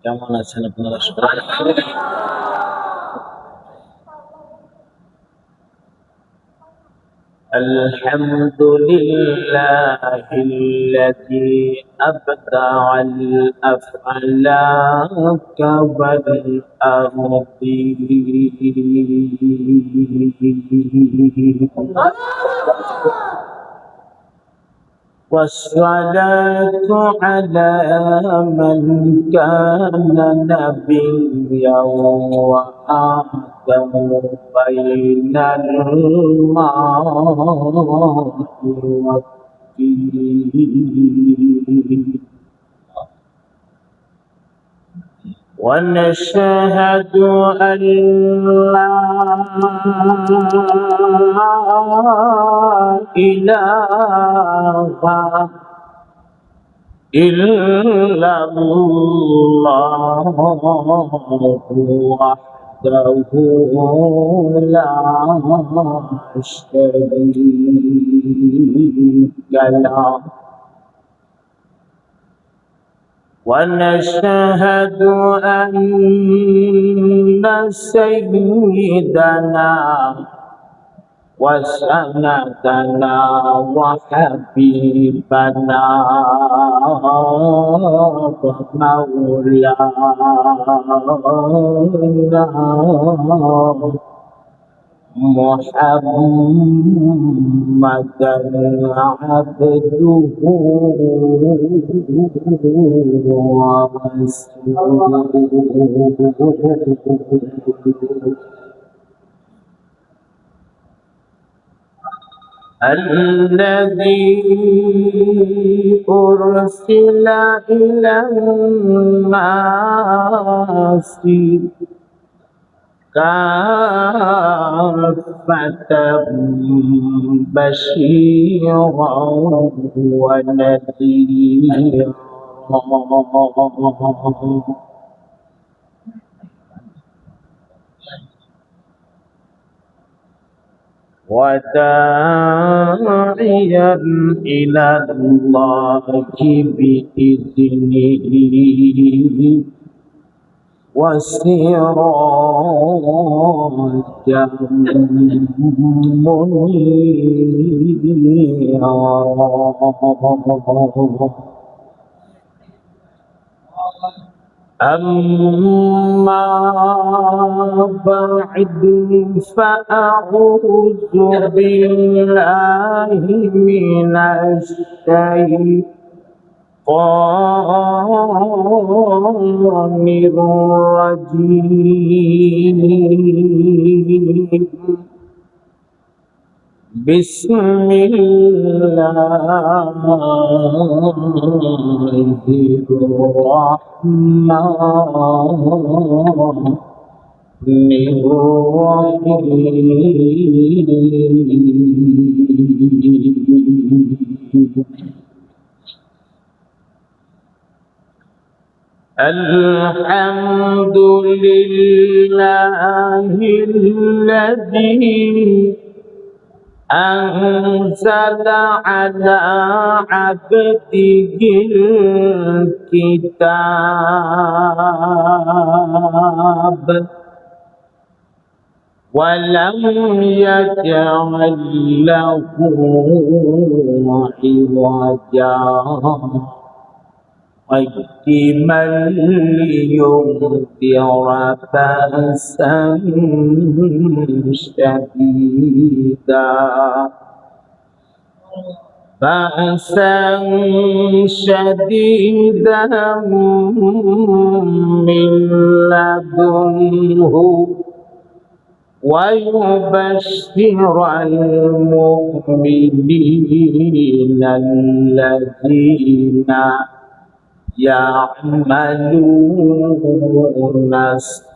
কেমন আছেন আপনারা সবাই? الحمد لله الذي أبدع الأفلاك والأرضين والصلاة على من كان نبيا وآدم بين الماء والطين ونشهد أن لا إله إلا الله وحده لا شريك له ونشهد أن سيدنا وسندنا وحبيبنا ومولانا محمدا عبده ورسوله الذي أرسل إلى الناس كافة بشيرا ونذيرا وداعيا إلى الله بإذنه وسراجا منيرا أما بعد فأعوذ بالله من الشيطان الرجيم بسم الله الرحمن الحمد لله الذي أنزل على عبده الكتاب ولم يجعل له عوجا قيما لينذر بأسا شديدا من لدنه ويبشر المؤمنين الذين يعملون الصالحات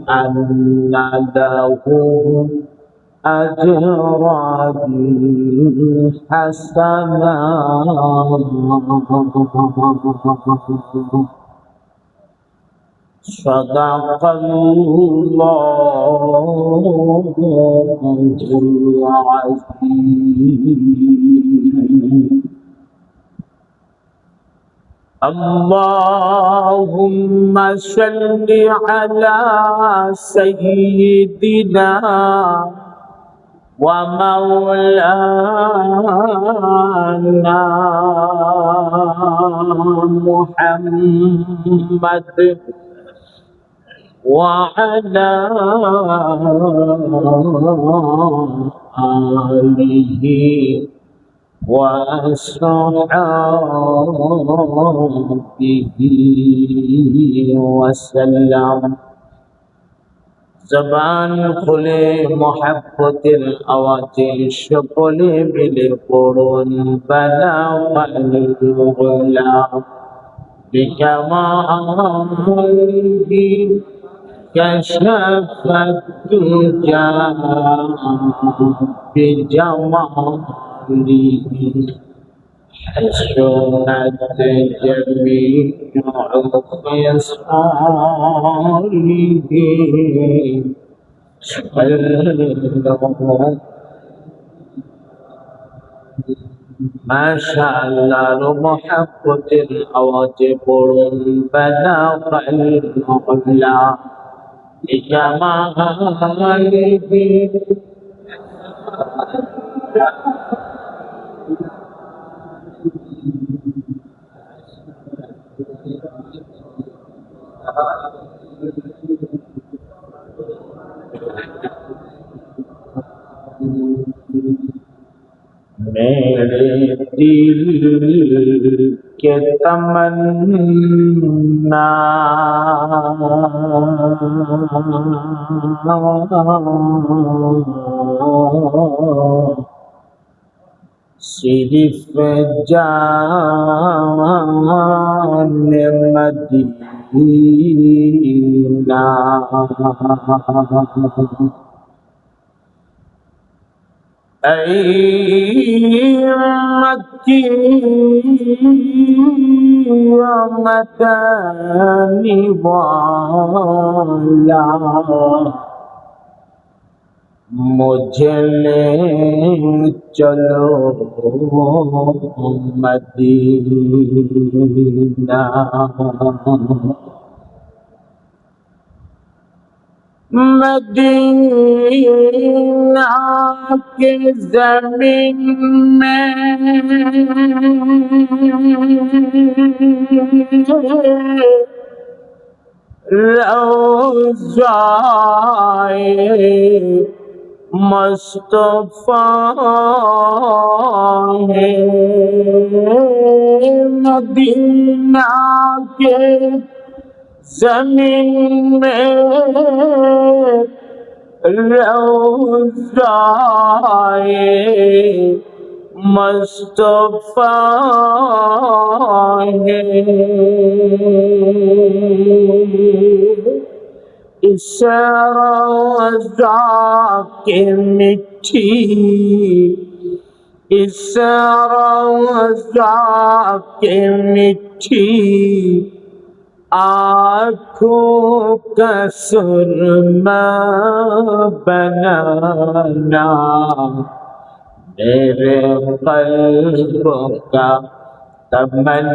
أن لهم أجرا حسنا صدق الله العظيم. اللهم صل على سيدنا ومولانا محمد وعلى آله وأصحابه وسلم. জবান খুলে মোহাব্বতের আওয়াজে সকলে মিলে পড়ুন বালাগাল্লা বিকামালিহি কাশাফাত দুজা বিজামালিহি حسنت جميع خصاله মাশাআল্লাহ মোহাব্বতের আওয়াজে পড়ুন বালাগাল্লা বিজামালিহি मेरे दिल के तमन्ना सिर्फ जाने मदीना मक्की मदनी वाला मुझे ले चलो मदीना. मदीना के जमीन में रोज़ाए मुस्तफा है. मदीना के जमीन में रोज़ाए मुस्तफा है. इस रोज़ा के मिठी इस रोज़ा के मिठी आँखों का सुरमा बनाना मेरे क़ल्ब का तमन्ना.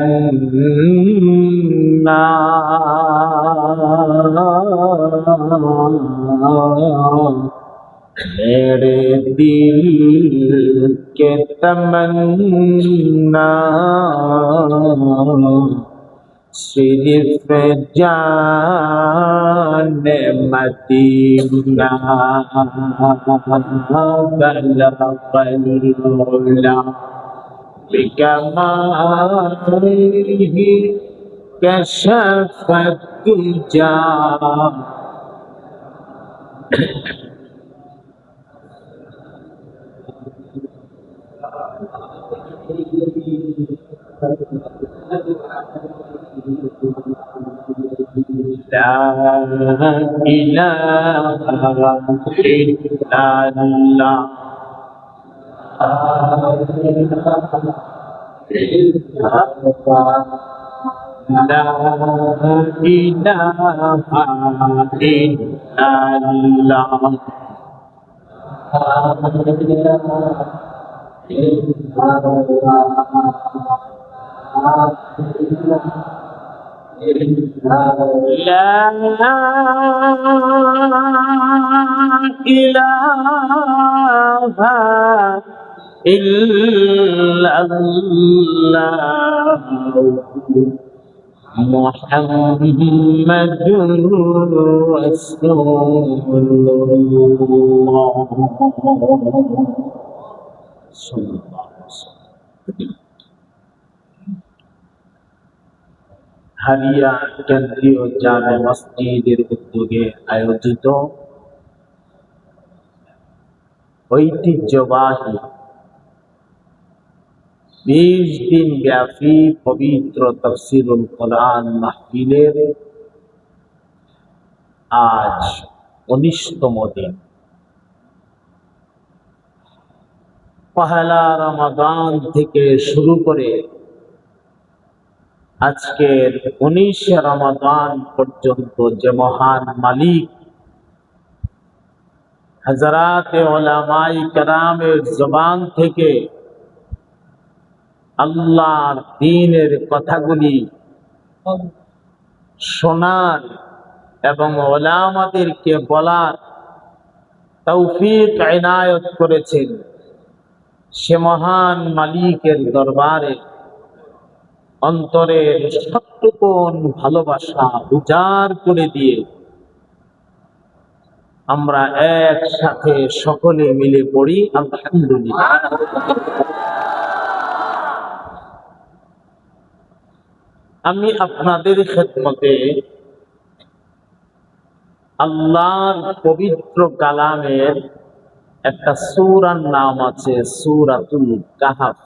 मेरे दिल के तमन्ना सिर्फ जाने मदीना बलगल्ला बिकमालिही कशफत दुजा. ला इलाहा इल्लल्लाह لا إله إلا الله لا إله إلا الله محمد رسول الله صلى الله عليه وسلم। হালিয়া কেন্দ্রীয় জামে মসজিদের উদ্যোগে আয়োজিত ঐতিহ্যবাহী 20 দিন ব্যাপী পবিত্র তাফসীরুল কোরআন মাহফিলের আজ 19তম দিন। পহেলা রমাদান থেকে শুরু করে আজকের 19 রমাদান পর্যন্ত যে মহান মালিক হযরতে উলামায়ে কেরামের জবান থেকে আল্লাহর দ্বীনের কথাগুলি শোনার এবং উলামাদেরকে বলার তৌফিক ইনায়াত করেছেন, সে মহান মালিকের দরবারে অন্তরের সত্যপূর্ণ ভালোবাসা উজাড় করে দিয়ে আমরা একসাথে সকলে মিলে পড়ি আলহামদুলিল্লাহ। আমি আপনাদের খেদমতে আল্লাহর পবিত্র কালামের একটা সূরার নাম আছে সূরাতুল কাহফ।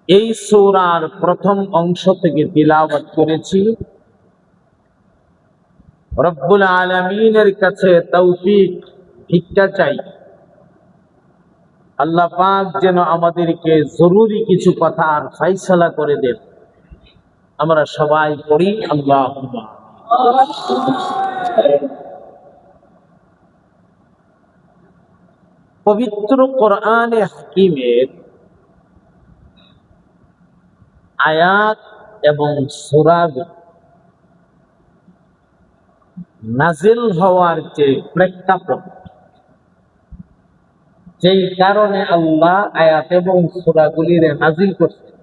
এই সূরার প্রথম অংশ থেকে তিলাওয়াত করেছি। রব্বুল আলামিনের কাছে তৌফিক ভিক্ষা চাই, আল্লাহ পাক যেন আমাদেরকে জরুরি কিছু কথার ফয়সালা করে দেন। আমরা সবাই পড়ি আল্লাহুম্মা। পবিত্র কোরআনে হাকিমের আয়াত এবং সূরা নাজিল হওয়ার যে প্রেক্ষাপট, যেই কারণে আল্লাহ আয়াত এবং সূরাগুলির নাজিল করছেন,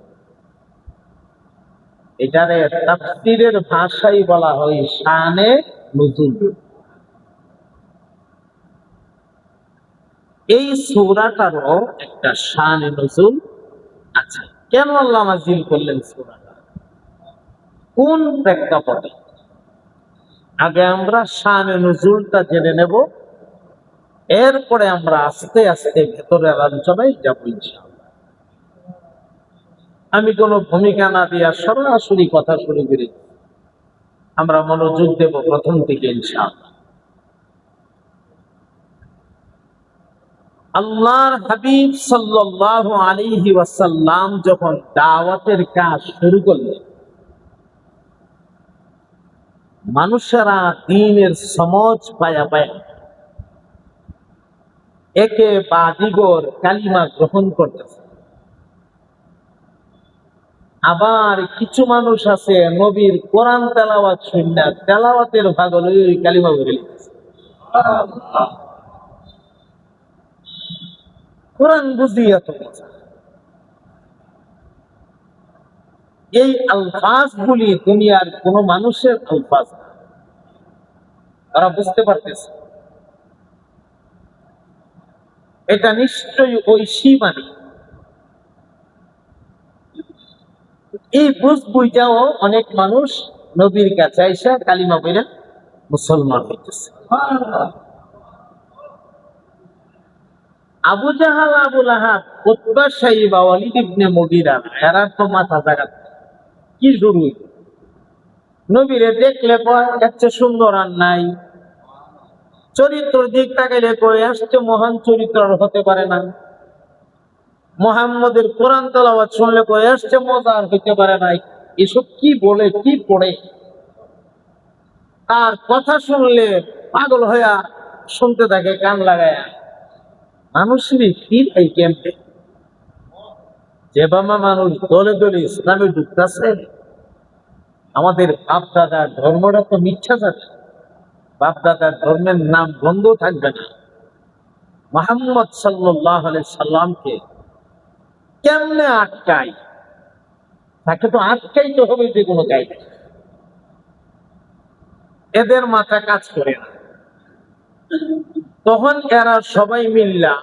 এটারে তাফসীরের ভাষায় বলা হয় শানে নুজুল। এই সূরাটারও একটা শানে নুজুল আছে। কেন আল্লাহ নাজিল করলেন সূরাটা, কোন প্রেক্ষাপটে? আগে আমরা শানে নুজুলটা জেনে নেব, এরপরে আমরা আস্তে আস্তে ভেতরের আলোচনায় যাবো ইনশাআল্লাহ। আমি কোনো ভূমিকা না দিয়া সরাসরি কথা শুরু করি, আমরা মনোযোগ দেব প্রথম থেকে ইনশাআল্লাহ। আল্লাহর হাবিব সাল্লাল্লাহু আলাইহি ওয়াসাল্লাম যখন দাওয়াতের কাজ শুরু করলেন, মানুষেরা দ্বীনের সমঝ পায়া পায়া একে বাদিগর কালিমা গ্রহণ করতেছে। আবার কিছু মানুষ আছে নবীর কোরআন তেলাওয়াত শুননা তেলাওয়াতের ভাগল ওই কালিমা বলে লিখতেছে। কোরআন বুঝি এত মজা। এই আলফাজ গুলি দুনিয়ার কোন মানুষের আলফাজ না, তারা বুঝতে পারতেছে এটা নিশ্চয়ই ঐশী বাণী। এই বুঝ বুঝাও অনেক মানুষ নবীর কাছে আইসা কালিমা বলে মুসলমান হইতেছে। আবু জাহাল, আবু লাহাব, উতবা, শাইবা, ওয়ালিদ ইবনে মুগীরা, এরা তো মাথা জাগাত কি শুরু হইল। নবীরে দেখলে এর চেয়ে সুন্দর আর নাই, চরিত্র দিক তাকাইলে কই আসছে মহান চরিত্র হতে পারে না। মুহাম্মদের কোরআন তেলাওয়াত শুনলে কই আসছে মজা আর হইতে পারে নাই, এসব কি বলে কি পড়ে। তার কথা শুনলে পাগল হইয়া শুনতে থাকে কান লাগায়া। মানুষেরই ফির এই ক্যাম্পে যে বাবা মানুষ দলে দলে ইসলামে ঢুকতেছে। আমাদের বাপ দাদার ধর্মটা তো মিথ্যা যাবে, বাপ দাদার ধর্মের নাম বন্ধ থাকবে না। মুহাম্মদ সাল্লাল্লাহু আলাইহি সাল্লামকে কেমনে আটকাই? তাকে তো আটকাইতে হবে যে কোনো কায়দা। এদের মাথা কাজ করে না। তখন এরা সবাই মিল্লা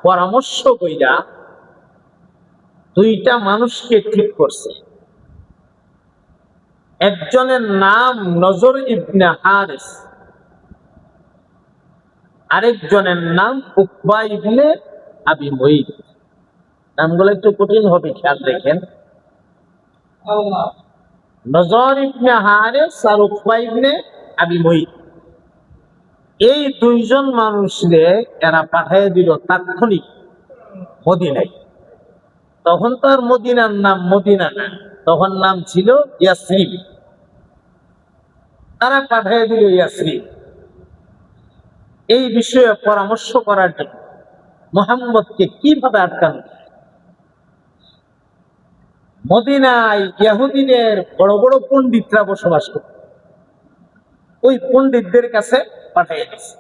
পরামর্শ কইরা দুইটা মানুষকে ঠিক করছে। একজনের নাম নজর ইবনে হারিস, আরেকজনের নাম উকবা ইবনে আবি মুঈত। নামগুলো একটু কঠিন হবে, খেয়াল রাখেন। নজর ইবনে হারিস আর উকবা ইবনে আবি মুঈত, এই দুইজন মানুষকে এরা পাঠিয়ে দিল তাৎক্ষণিক মদিনায়। তখন তার মদিনার নাম মদিনা না, তখন নাম ছিল ইয়াসরিব। তারা পাঠিয়ে দিল ইয়াসরিব এই বিষয়ে পরামর্শ করার জন্য মুহাম্মদকে কিভাবে আটকানো। মদিনায় ইহুদিদের বড় বড় পণ্ডিতরা বসবাস করত, ওই পণ্ডিতদের কাছে পাঠিয়ে দিচ্ছে।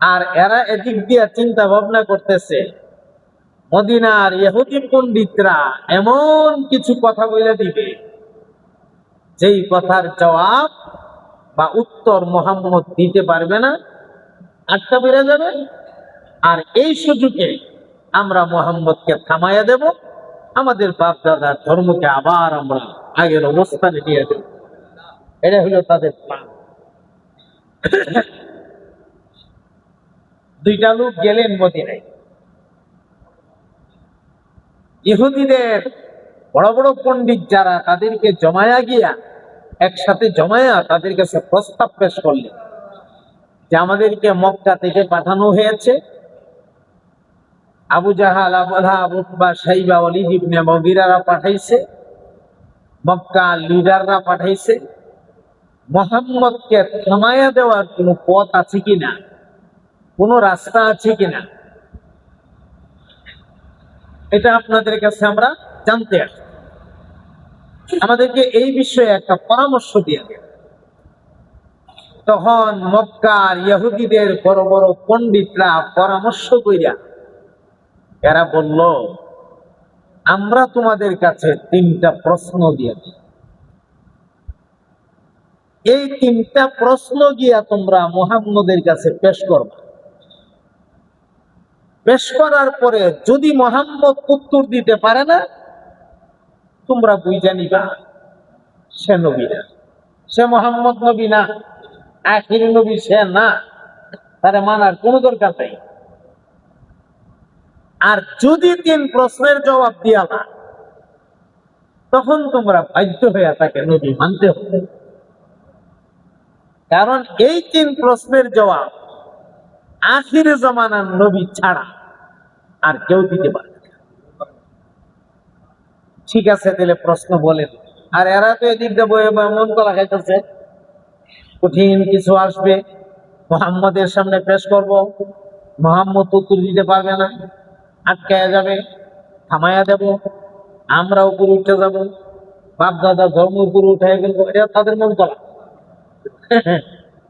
আর এরা এদিক দিয়ে চিন্তা ভাবনা করতেছে মদিনার ইহুদি পণ্ডিতরা এমন কিছু কথা বলে দিবে যেই কথার জবাব বা উত্তর মুহাম্মদ দিতে পারবে না, আটকা বেড়ে যাবে। আর এই সুযোগে আমরা মুহাম্মদকে থামাইয়া দেব, আমাদের বাপ দাদার ধর্মকে আবার আমরা আগের অবস্থানে নিয়ে দেব। এটা হলো তাদের প্ল্যান। দুইটা লোক গেলেন মদিনায়। ইহুদিদের বড় বড় পণ্ডিত যারা, তাদেরকে জমায়া গিয়া একসাথে জমায়া তাদের কাছে প্রস্তাব পেশ করলেন যে আমাদেরকে মক্কা থেকে পাঠানো হয়েছে। আবু জাহাল, আবু লাহাব, উতবা, শাইবা, ওয়ালিদ ইবনে মুগীরারা পাঠাইছে, মক্কা লিডাররা পাঠাইছে। মুহাম্মদকে থামাইয়া দেওয়ার কোনো পথ আছে কিনা, কোনো রাস্তা আছে কিনা, এটা আপনাদের কাছে আমরা জানতে আসি। আমাদেরকে এই বিষয়ে একটা পরামর্শ দিয়ে দেন। তখন মক্কার ইহুদিদের বড় বড় পণ্ডিতরা পরামর্শ কইরা এরা বলল, আমরা তোমাদের কাছে তিনটা প্রশ্ন দিয়ে দিই। এই তিনটা প্রশ্ন গিয়া তোমরা মুহাম্মদের কাছে পেশ করবা। পেশ করার পরে যদি মুহাম্মদ উত্তর দিতে পারে না, তোমরা বুঝে নিবা সে নবী না, সে মুহাম্মদ নবী না, আখির নবী সে না, তারে মানার কোনো দরকার নেই। আর যদি তিন প্রশ্নের জবাব দিয়া না, তখন তোমরা বাধ্য হইয়া তাকে নবী মানতে হবে। কারণ এই তিন প্রশ্নের জবাব আখির জামানার নবী ছাড়া আর কেউ দিতে পারে না। ঠিক আছে, তাহলে প্রশ্ন বলেন। আর এরা তো এদিক দিয়ে বয়ে মন কলা খাইতেছে, কঠিন কিছু আসবে, মুহাম্মদের সামনে পেশ করব, মুহাম্মদ উত্তর দিতে পারবে না, আটকায়া যাবে, থামাইয়া দেব, আমরা উপরে উঠে যাব, বাপ দাদা ধর্ম উপরে উঠে ফেলবো। এটা তাদের মন কলা।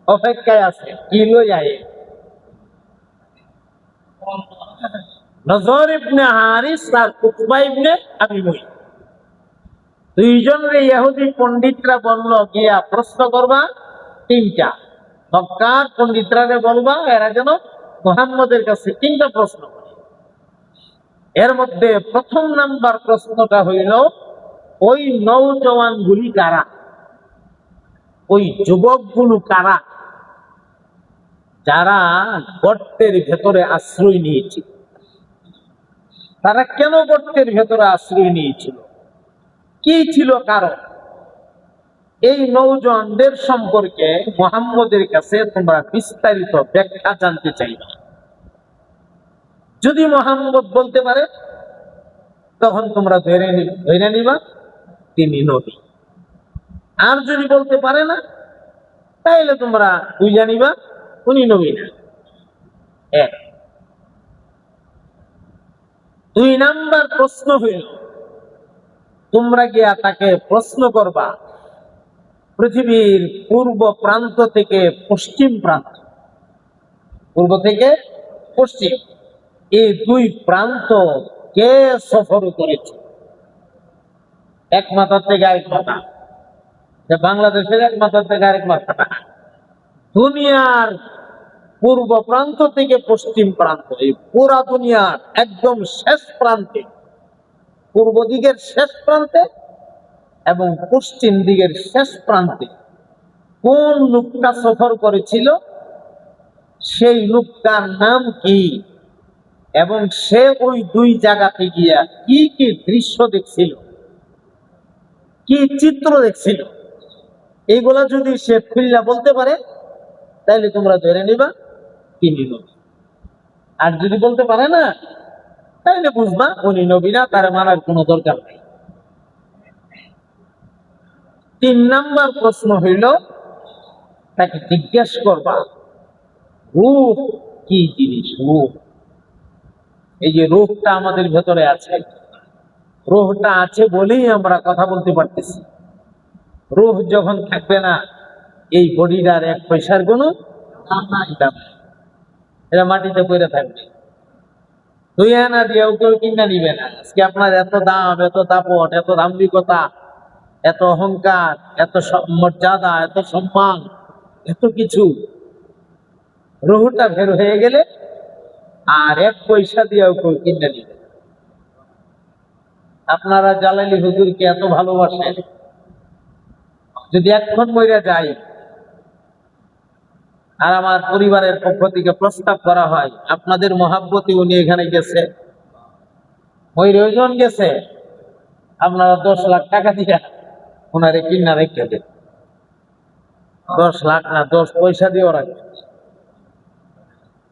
অপেক্ষায় আছে কি লই যায়। নজর ইবনে হারিস আর উকবা ইবনে আবি মুঈত দুইজনের ইহুদি পণ্ডিতরা বলল, গিয়া প্রশ্ন করবা তিনটা। মক্কার পণ্ডিতরা বলবা এরা যেন মুহাম্মদের কাছে তিনটা প্রশ্ন করে। এর মধ্যে প্রথম নাম্বার প্রশ্নটা হইল, ওই নওজওয়ান গুলি কারা, ওই যুবকগুলো কারা যারা গর্তের ভেতরে আশ্রয় নিয়েছিল? তারা কেন গর্তের ভেতরে আশ্রয় নিয়েছিল, কি ছিল কারণ? এই নওজওয়ানদের সম্পর্কে মুহাম্মদের কাছে তোমরা বিস্তারিত ব্যাখ্যা জানতে চাইবা। যদি মোহাম্মদ বলতে পারে তখন তোমরা ধরে নিবা তিনি নবী। আর যদি বলতে পারে না তাইলে তোমরা বুঝে নিবা উনি নবী না। এক। 2 নাম্বার প্রশ্ন হইল, তোমরা গিয়া তাকে প্রশ্ন করবা পৃথিবীর পূর্ব প্রান্ত থেকে পশ্চিম প্রান্ত, পূর্ব থেকে পশ্চিম এই 2 প্রান্ত কে সফর করেছে, এক মাথা থেকে আরেক মাথা, বাংলাদেশের এক মাথা থেকে আরেক মাথা, দুনিয়ার পূর্ব প্রান্ত থেকে পশ্চিম প্রান্ত, এই পুরা দুনিয়ার একদম শেষ প্রান্তে, পূর্ব দিকের শেষ প্রান্তে এবং পশ্চিম দিকের শেষ প্রান্তে কোন লোকটা সফর করেছিল, সেই লোকটার নাম কি, এবং সে ওই 2 জায়গাতে গিয়া কি কি দৃশ্য দেখছিল, কি চিত্র দেখছিল, এইগুলা যদি সে খুললা বলতে পারে তাহলে তোমরা ধরে নিবা তিনি নবী। আর যদি বলতে পারে না তাহলে বুঝবা উনি নবী না, তার মানার কোনো দরকার নেই। 3 নাম্বার প্রশ্ন হইল, তাকে জিজ্ঞেস করবা রূহ কি জিনিস। রূহ, এই যে রূহটা আমাদের ভেতরে আছে, রূহটা আছে বলেই আমরা কথা বলতে পারতেছি। রূহ যখন থাকবে না এই বডিটার 1 পয়সার কোনো দাম, এটা মাটিতে পড়ে থাকবে। 2 আনা দিয়েও কেউ কিনা নিবে না। আজকে আপনার এত দাম, এত দাপট, এত দাম্ভিকতা, এত অহংকার, এত মর্যাদা, এত সম্মান, এত কিছু, রূহটা বের হয়ে গেলে আর 1 পয়সা দিয়েও কেউ কিনা নিবে। আপনারা জালালি হুজুরকে এত ভালোবাসেন, যদি এখন মইরা যাই আর আমার পরিবারের পক্ষ থেকে প্রস্তাব করা হয় আপনাদের মহাব্বতে উনি এখানে গেছে, ওই রয়োজন গেছে, আপনারা 10 লাখ টাকা দিয়া ওনারে কিনা রেখে দেন। 10 লাখ না, 10 পয়সা দিয়েও রাখবেন।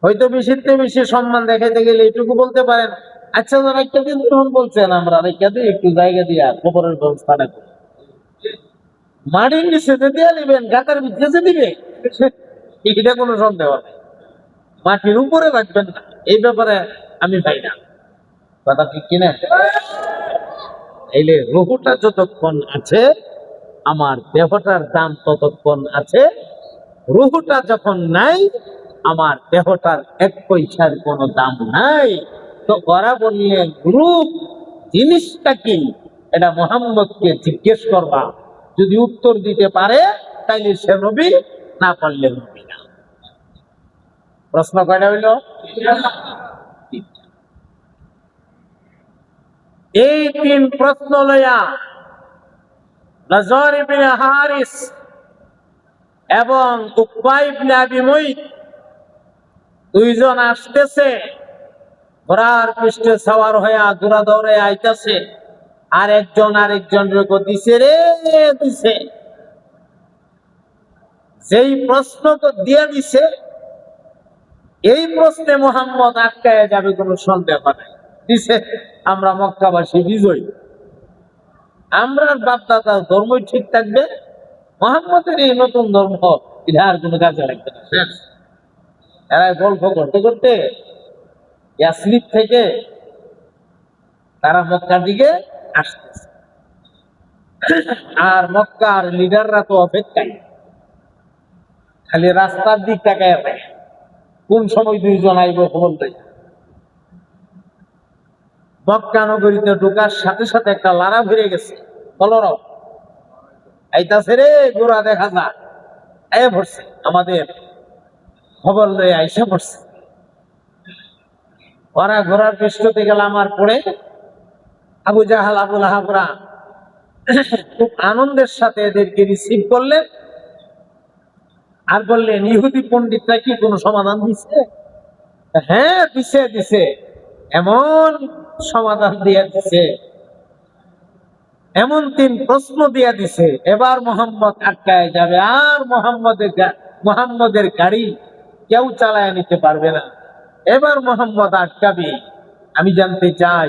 হয়তো বেশিতে বেশি সম্মান দেখাইতে গেলে এটুকু বলতে পারেন, আচ্ছা রেখে দিন, তখন বলছেন আমরা রেখে দিই, একটু জায়গা দিয়া খবরের ব্যবস্থা রাখবো। মাটির নিচে দিয়ে দিবেন, গাতার ভিতরে দিবে, এটা কোনো সন্দেহ নেই। মাটির উপরে রাখবেন না, এই ব্যাপারে আমি পাই না কথা, ঠিক কিনা? এইলে রূহটা যতক্ষণ আছে আমার দেহটার দাম ততক্ষণ আছে, রূহটা যখন নাই আমার দেহটার 1 পয়সার কোনো দাম নাই। তো ওরা বললেন রূহ জিনিসটা কি, এটা মুহাম্মদকে জিজ্ঞেস করবা, যদি উত্তর দিতে পারে তাইলে সে নবী, না পারলে নবী না। প্রশ্ন কয়টা হইল? এই 3 প্রশ্ন লইয়া নাজর ইবনে হারিস এবং উকবা ইবনে আবি মুইত 2 জন আসতেছে, ঘোড়ার পৃষ্ঠে সওয়ার হইয়া দৌড়া দৌড়ে আইতাছে, আর একজন আরেকজনের দিছে রে দিছে। যেই প্রশ্ন দিয়ে দিছে এই প্রশ্নে মুহাম্মদ আটকায় যাবে কোনো সন্দেহ নাই। দিছে আমরা মক্কাবাসী বিজয়ী, আমরা বাপদাদা ধর্মই ঠিক থাকবে, মুহাম্মদের এই নতুন ধর্ম এটা আর কোনো কাজে লাগবে না। এরা গল্প করতে করতে ইয়াসরিব থেকে তারা মক্কার দিকে আসতেছে, আর মক্কার লিডাররা তো অপেক্ষায়, খালি রাস্তার দিক তাকায় থাকে কোন সময় 2 জন আইব খবর দেয়। মক্কা নগরীতে ঢোকার সাথে সাথে একটা লারা ফিরে গেছে, কলরব আইতাছে রে, গোড়া দেখা যা এ পড়ছে, আমাদের খবর লয়ে আইসা পড়ছে। ওরা ঘোড়ার পৃষ্ঠতে গেল, আমার পরে আবু জাহাল আবু লাহাবরা খুব আনন্দের সাথে এদেরকে রিসিভ করলেন, আর বললেন ইহুদি পণ্ডিতরা কি কোনো সমাধান দিছে? হ্যাঁ দিছে দিছে, এমন সমাধান দিয়ে দিছে, এমন 3 প্রশ্ন দিয়ে দিছে, এবার মোহাম্মদ আটকায় যাবে, আর মোহাম্মদের গাড়ি কেউ চালায় নিতে পারবে না। এবার মোহাম্মদ আটকাবি। আমি জানতে চাই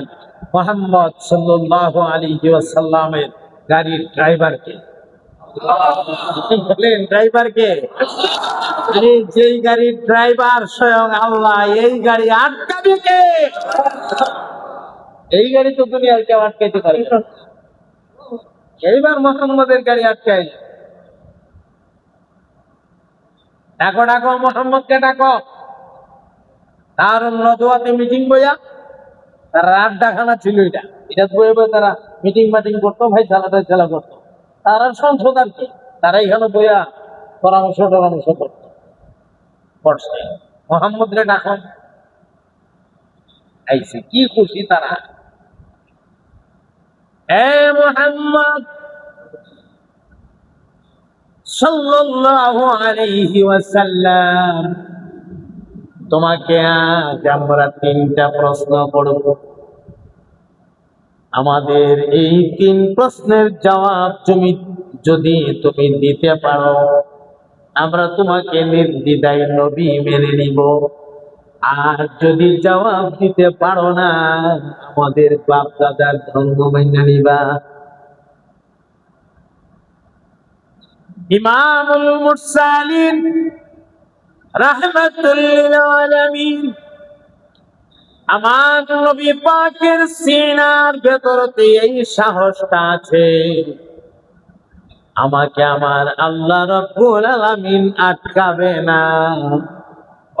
মোহাম্মদ সাল্লাল্লাহু আলাইহি ওয়াসাল্লামের গাড়ির ড্রাইভারকে। বলেন ড্রাইভারকে? আরে যেই গাড়ির ড্রাইভার স্বয়ং আল্লাহ, এই গাড়ি আটকাবে কে? এই গাড়ি তো দুনিয়ার কেউ আটকাইতে পারবে না। এইবার মোহাম্মদের গাড়ি আটকাই। ডাকো ডাকো মোহাম্মদকে ডাকো। তার নদওয়াতে মিটিং বইয়া তারা আড্ডাখানা ছিল, এটা বয়ে বয়ে তারা মিটিং মাটিং করতো, ভাই খেলা করতো। তারা সংসদ আর কি, তারা এখানে বইয়া পরামর্শ করতো। মোহাম্মদরে ডাকো। আইছে কি খুশি তারা। এ মুহাম্মদ সাল্লাল্লাহু আলাইহি ওয়াসাল্লাম, তোমাকে আজ আমরা 3টা প্রশ্ন করব। আমাদের এই 3 প্রশ্নের জবাব যদি তুমি দিতে পারো, আমরা তোমাকে নির্দ্বিধায় নবী মেনে নিব। আর যদি জবাব দিতে পারো না, আমাদের বাপ দাদার ধর্ম মেনে নিবা। ইমামুল মুরসালিন রাহমাতুল লিল আলামিন, আমার নবী পাকের সিনার ভেতরতে এই সাহসটা আছে। আমাকে আমার আল্লাহ রাব্বুল আলামিন আটকাবে না।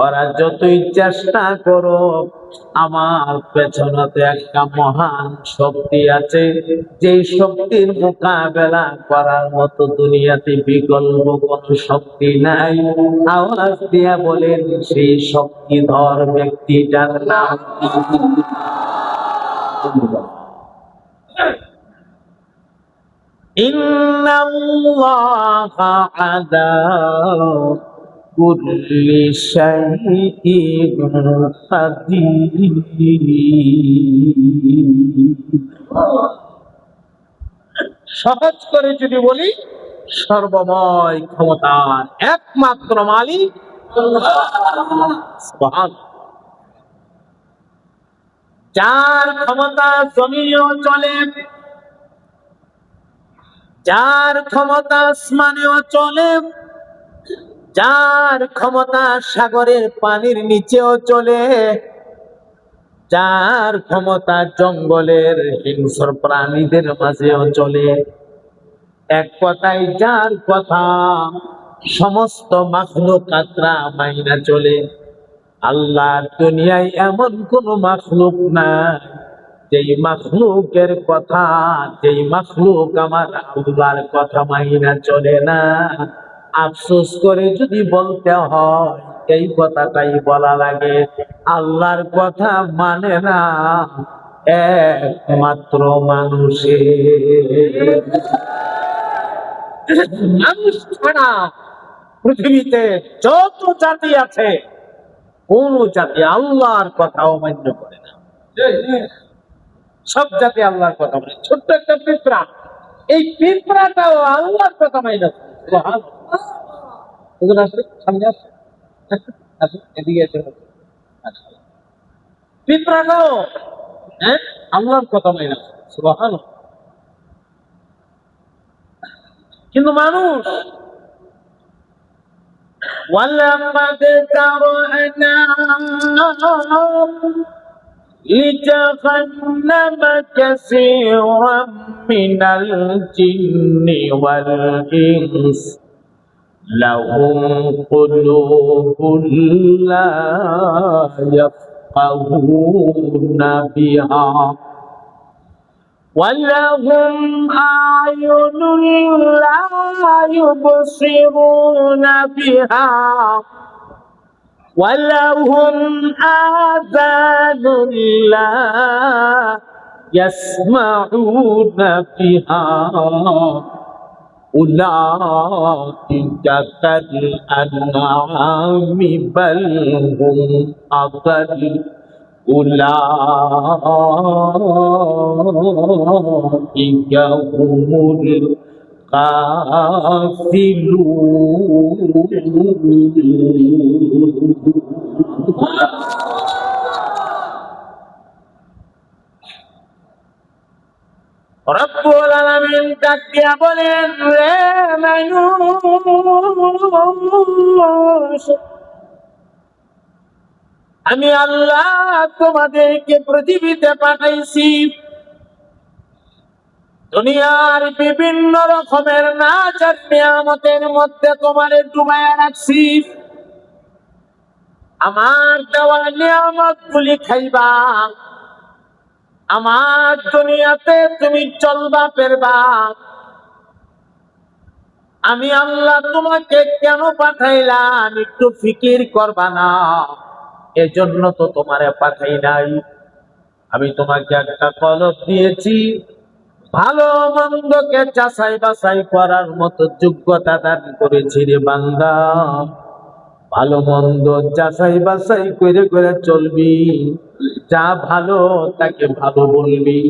ওরা যতই চেষ্টা করো, আমার পেছনেতে একটা মহান শক্তি আছে, যে শক্তির মোকাবেলা করার মতো দুনিয়াতে বিকল্প কোন শক্তি নাই। আওয়াজ দিয়া বলেন সেই শক্তিধর ব্যক্তিটার নাম কি? ইন্নাল্লাহা আলা কুল্লি শাইইন কাদির। সহজ করে যদি বলি, সর্বময় ক্ষমতার একমাত্র মালিক সুবহান। যার ক্ষমতা জমিনেও চলে, যার ক্ষমতা আসমানেও চলে, যার ক্ষমতা সাগরের পানির নিচেও চলে, যার ক্ষমতা জঙ্গলের হিংস্র প্রাণীদের মাঝেও চলে। এক কথায় যার কথা সমস্ত মাখলুকাতরা মাইনা চলে। আল্লাহর দুনিয়ায় এমন কোন মাখলুক নাই যেই মাখলুকের কথা, যেই মাখলুক আমার আল্লাহর কথা মাইনা চলে না। আফসোস করে যদি বলতে হয়, এই কথাটাই বলা লাগে, আল্লাহর কথা মানে না একমাত্র মানুষের। মানুষ ছাড়া পৃথিবীতে যত জাতি আছে, কোন জাতি আল্লাহর কথাও মান্য করে না। সব জাতি আল্লাহর কথা মানে। ছোট্ট একটা পিঁপড়া, এই পিঁপড়াটাও আল্লাহর কথা মান্য করে। সামনে আসে, এদিকে এসে পিঁপড়াটাও আল্লাহর কথা মান্য করে। সুবহানাল্লাহ। কিন্তু মানুষ ওয়ালাকাদ কারানা لجهنم كثيرا من الجن والإنس لهم قلوب لا يفقهون بها ولهم أعين لا يبصرون بها ولهم آذان لا يسمعون بها أولئك كالأنعام بل هم أضل أولئك هم রব্বুল আলামিন ডাক দিয়া বলেন, রে মানুষ, আমি আল্লাহ তোমাদেরকে পৃথিবীতে পাঠাইছি, দুনিয়ার বিভিন্ন রকমের নাজ আর নিয়ামতের মধ্যে তোমারে ডুবাইয়া রাখছি। আমার দেওয়া নিয়ামত গুলি খাইবা, আমার দুনিয়াতে তুমি চলবা ফেরবা। আমি আল্লাহ তোমাকে কেন পাঠাইলাম একটু ফিকির করবা না? এজন্য তো তোমারে পাঠাই নাই। আমি তোমাকে একটা কলব দিয়েছি, ভালো মন্দকে যাচাই বাছাই করার মতো যোগ্যতা দান করেছি রে বান্দা। ভালো মন্দ যাচাই বাছাই করে করে চলবি। যা ভালো তাকে ভালো বলবি,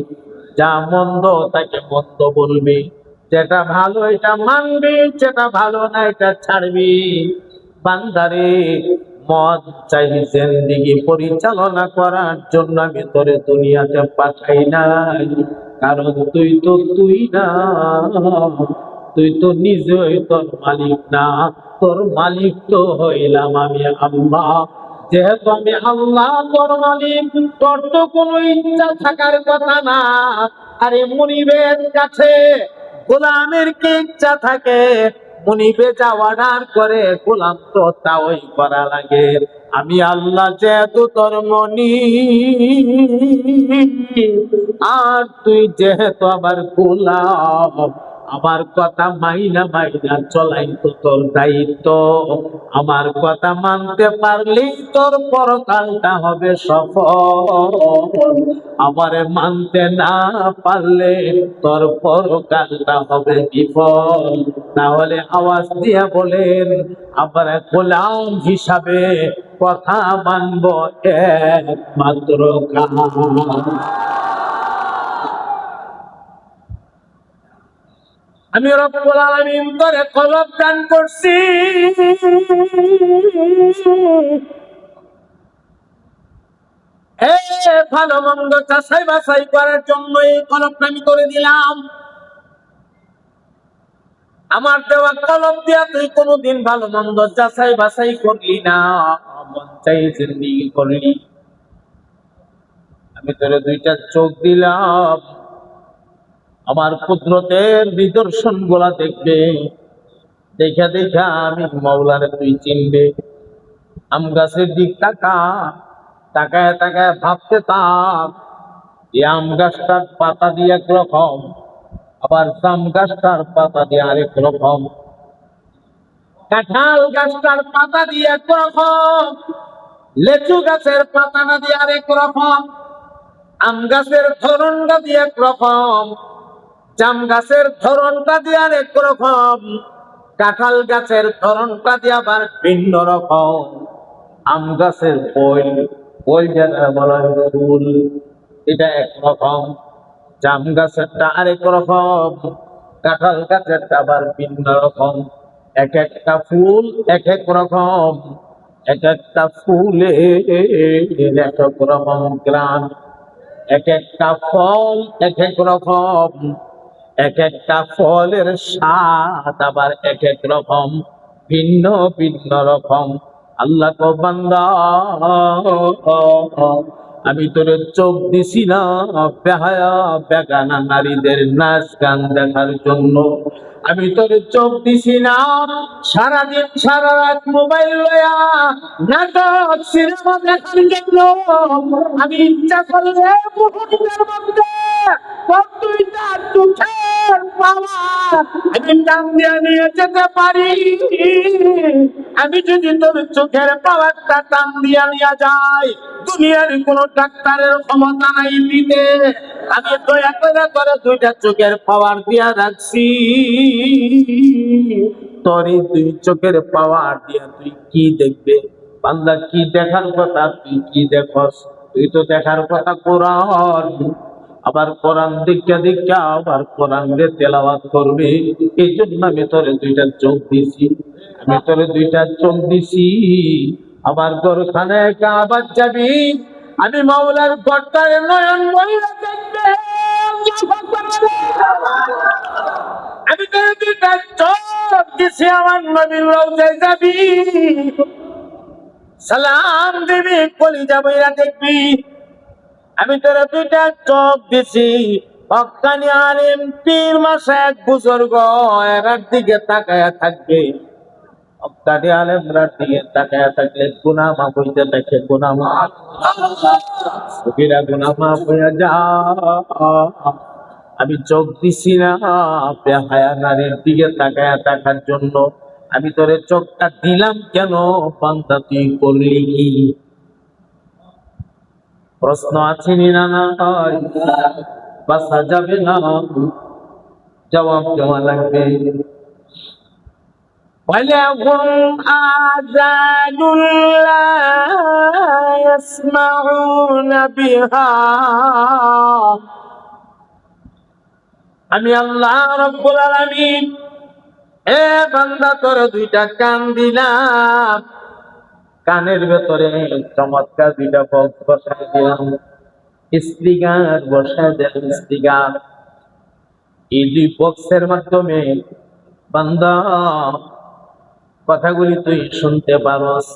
যা মন্দ তাকে মন্দ বলবি। যেটা ভালো এটা মানবি, যেটা ভালো না এটা ছাড়বি। বান্দারে, মন চাই জিন্দেগি পরিচালনা করার জন্য আমি তোরে দুনিয়াতে পাঠাই নাই। কারণ তুই তো তুই না, তুই তো নিজেই তোর মালিক না, তোর মালিক তো হইলাম আমি আল্লাহ। যেহেতু আমি আল্লাহ তোর মালিক, তোর তো কোনো ইচ্ছা থাকার কথা না। আরে মুনিবের কাছে গোলামের কি ইচ্ছা থাকে? মুনিবে যা অর্ডার করে গোলাম তো তাই করা লাগে। আমি আল্লাহ যেহেতু তোর মুনিব, আর তুই যেহেতু আমার গোলাম, আমার কথা মাইনা মাইনা চলাই তো তোর দায়িত্ব। আমার কথা মানতে পারলেই তোর পরকালটা হবে সফল, আমারে মানতে না পারলে তোর পরকালটা হবে বিফল। তাহলে আওয়াজ দিয়া বলেন, আমার গোলাম হিসাবে কথা মানব একমাত্র কার? আমি রব্বুল আলামিন তোরে কলব দান করছি, ভালো মন্দ যাচাই বাছাই করার জন্য এই কলবটা আমি করে দিলাম। আমার দেওয়া কলব দিয়া তুই কোনোদিন ভালো মন্দ যাচাই বাছাই করলি না, মন চাই জিন্দেগি করলি। আমি তোরে দুইটা চোখ দিলাম, আমার কুদরতের নিদর্শন গুলা দেখবে। দেখা দেখা আমি মাওলারে তুই চিনবে। আম গাছের দিক তাকা, তাকায় তাকায় ভাবতে থাক, এই আম গাছটার পাতা দিয়ে একরকম, আবার জাম গাছটার পাতা দিয়ে আরেক রকম, কাঁঠাল গাছটার পাতা দিয়ে একরকম, লেচু গাছের পাতা দিয়ে আরেক রকম, আম গাছের ধরনটা দিয়ে একরকম, জাম গাছের ধরনটা দিয়ে আরেক রকম, কাঁঠাল গাছের ধরনটা দিয়ে আবার ভিন্ন রকম। আম গাছের ওই যেটা বলা হয় ফুল, এটা একরকম, জাম গাছেরটা আরেক রকম, কাঁঠাল গাছেরটা আবার ভিন্ন রকম। এক একটা ফুল এক এক রকম, এক একটা ফুলে এক এক রকম গ্রাম, এক একটা ফল এক এক রকম, এক একটা ফলের স্বাদ আবার এক এক রকম, ভিন্ন ভিন্ন রকম। আল্লাহ কো বান্দা, আমি তোরে চোখ দিছি না বেহায়া বেগানা নারীদের নাচ গান দেখার জন্য। আমি তোরে চোখ দিছি না সারাদিন সারা রাত মোবাইল লয়া নাটক সিনেমা দেখার জন্য। আমি ইচ্ছা করলে মুহূর্তের মধ্যে তোর দুইটা চোখের পাওয়া আমি টান দিয়ে নিয়ে যেতে পারি। আমি যদি তোর চোখের পাওয়ারটা টান দিয়ে নিয়ে যাই, দুনিয়ার কোন ডাক্তারের ক্ষমতা নাই দিতে। আমি দয়া করে করে দুইটা চোখের পাওয়ার দিয়া রাখছি। তোর এই দুই চোখের পাওয়ার দিয়া তুই কি দেখবে? বান্দা কি দেখার কথা তুই কি দেখস? তুই তো দেখার কথা কোরআন। আবার কোরআন দীক্ষা আবার কোরআন দিয়ে তেলাওয়াত করবে। এই জন্য আমি তোরে দুইটা চোখ দিছি, আমি তোরে দুইটা চোখ দিছি। আবার গোরখানে কাবার যাবি, আমি মাওলার ঘরটারে নয়ন বইরা দেখবে। আমি তোরে দুইটা চোখ দিছি, আমার নবীর রওজায় যাবি, সালাম দিবি, কলিজা বইরা দেখবি। আমি তোরা দুইটা চোখ দিছি, হক্কানি আলিম পীর মাশায়েখ বুজুর্গ এরার দিকে তাকায়া থাকবে। হক্কানি আলিমরার দিকে তাকায়া থাকলে গুনাহ মাফ হইতে থাকে, গুনাহ মাফ, সগীরা গুনাহ মাফ হইয়া যা। আমি চোখ দিছি না বেহায়া নারীর দিকে তাকায়া থাকার জন্য, আমি তোরে চোখটা দিলাম কেন? বান্দা তুই করলি কি? প্রশ্ন আছে না? নাই, বাসা যাবে না, জবাব দেওয়া লাগবে। ওয়ালাহুম আযানুন লা ইয়াসমাউনা বিহা। আমি আল্লাহ রাব্বুল আলামিন এ বান্দা তোরে দুইটা কান দিলাম, কানের ভেতরে চমৎকার দুইটা বক্স বসায় দিলাম, স্পিকার বসায় দিলাম, স্পিকার। এই দুই বক্সের মাধ্যমে বান্দা কথাগুলি তুই শুনতে পারস।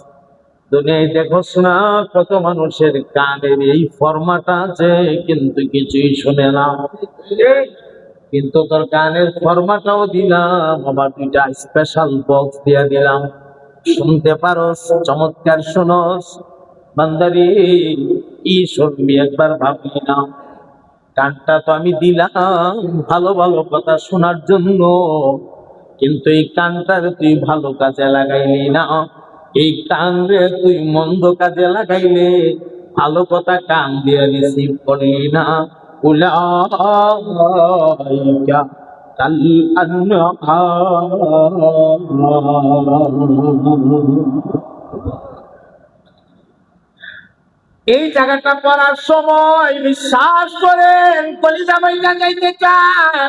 দুনিয়ায় দেখোস না কত মানুষের কানের এই ফরমাটা আছে, কিন্তু কিছুই শুনে না। কিন্তু তোর কানের ফরমাটাও দিলাম, আমার দুইটা স্পেশাল বক্স দিয়ে দিলাম, শুনতে পারস, চমৎকার শুনস। বান্দারি কি শুনবি একবার ভাবলি না? কানটা তো আমি দিলাম ভালো ভালো কথা শোনার জন্য, কিন্তু এই কানটার তুই ভালো কাজে লাগাইলি না। এই কান রে তুই মন্দ কাজে লাগাইলে, ভালো কথা কান দিয়ে রিসিভ করলি না। উলাইকা কাল এই জায়গাটা পড়ার সময় বিশ্বাস করেন কলিজা বাইনা যাইতে চায়।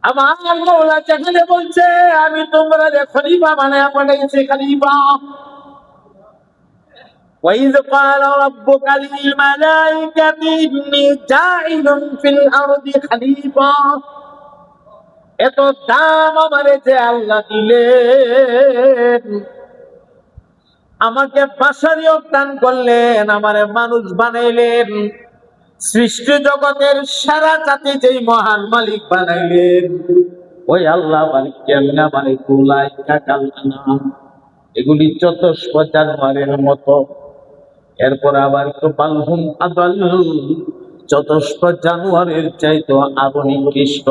আমার মৌলা যেখানে বলছে আমি তোমরা খলিফা বানায় পাঠাইছি, খলিফা। وَإِذْ قَالَ رَبُّكَ لِلْمَلَائِكَةِ إِنِّي جَاعِلٌ فِي الْأَرْضِ خَلِيفَةً। এত দাম আমারে যে আল্লাহ দিলেন, আমাকে বাশারিয়ত দান করলেন, আমারে মানুষ বানাইলেন, সৃষ্টি জগতের সারা জাতি যেই মহান মালিক বানাইলেন, ওই আল্লাহ মালিক কেমনে মানে কুলাইকা কালনা, এগুলি চতুষ্প জানোয়ারের মতো। এরপর আবার একটু বালহুম আদাল, চতুষ্প জানোয়ারের চাইতো আরো নিকৃষ্ট।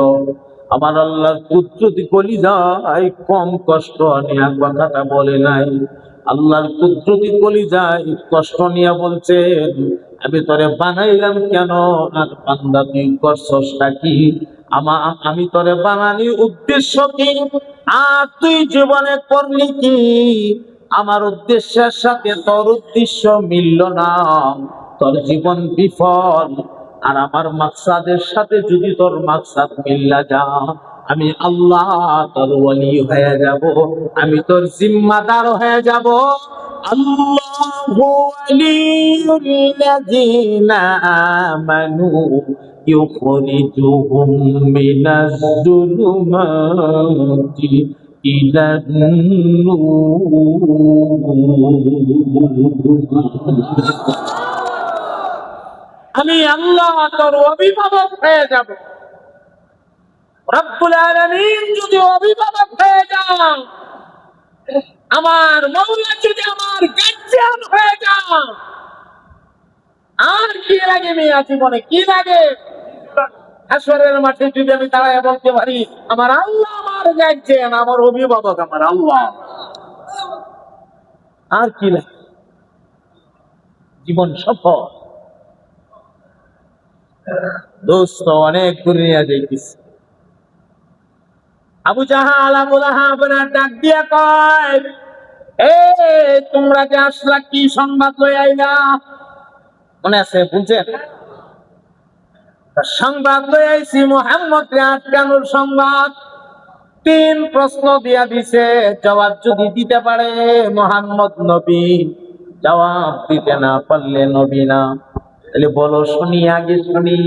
আমার আল্লাহর কুদরতি কলিজায় কম কষ্ট নিয়ে কথাটা বলে নাই। আল্লাহর কুদরতি কলিজায় কষ্ট নিয়ে বলছেন, আমি তোরে বানাইলাম কেন, আর বান্দা তুই করছসটা কি? আমি তোরে বানানির উদ্দেশ্য কি, আর তুই জীবনে করলি কি? আমার উদ্দেশ্যের সাথে তোর উদ্দেশ্য মিলল না, তোর জীবন বিফল। আর আমার মাকসাদের সাথে যদি তোর মাকসাদ মিল্লা যা, আমি আল্লাহ তোর ওয়ালি হয়ে যাব, আমি তোর জিম্মাদার হয়ে যাব। আল্লাহু ওয়ালিয়ুল্লাযীনা আমানু ইউখরিজুহুম মিনাজ যুলুমাতি ইলান নূর। আমি আল্লাহ তোর অভিভাবক হয়ে যাব। রব্বুল আলামিন যদি অভিভাবক হয়ে যান, আমার মওলা যদি আমার গার্জিয়ান হয়ে যান, আর কি লাগে মেয়া জীবনে, কি লাগে? হাসরের মাঠে যদি আমি দাঁড়ায় বলতে পারি আমার আল্লাহ আমার গার্জিয়ান, আমার অভিভাবক আমার আল্লাহ, আর কি লাগে? জীবন সফল। দোস্ত অনেক দুনিয়া যাইতেছে। আবু জাহাল আবু লাহাব ডাক দিয়া কয়, এ তোমরা যে আসলা কি সংবাদ লই আইলা? মনে আছে বুঝছেন? সংবাদ লই আইছি মুহাম্মদকে আটকানোর সংবাদ। 3 প্রশ্ন দিয়া দিছে, জবাব যদি দিতে পারে মুহাম্মদ নবী, জবাব দিতে না পারলে নবী না। তাহলে বলো শুনি, আগে শুনি,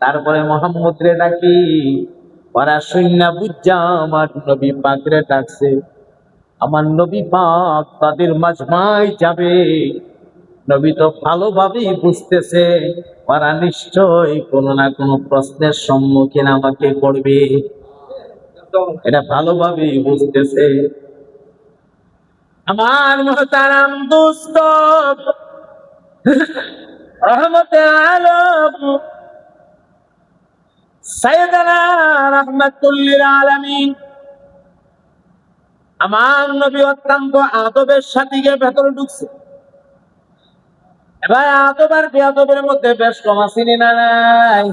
তারপরে মুহাম্মদ রে ডাকি। ওরা শুননা বুঝা আমার নবী পাক রে ডাকছে। আমার নবী পাক তাদের মাজমায় যাবে। নবী তো ভালোভাবেই বুঝতেছে ওরা নিশ্চয় কোনো না কোনো প্রশ্নের সম্মুখীন আমাকে করবে, এটা ভালোভাবেই বুঝতেছে। আমার মুহতারাম দোস্ত, রহমতে আলম সাইয়েদানা রাহমাতুল লিল আলামিন, আমার নবী অত্যন্ত আদবের সাথে গিয়ে ভেতরে ঢুকছে। এবার আদব আর বেয়াদবের মধ্যে বেশ কম আসেনি না নাই?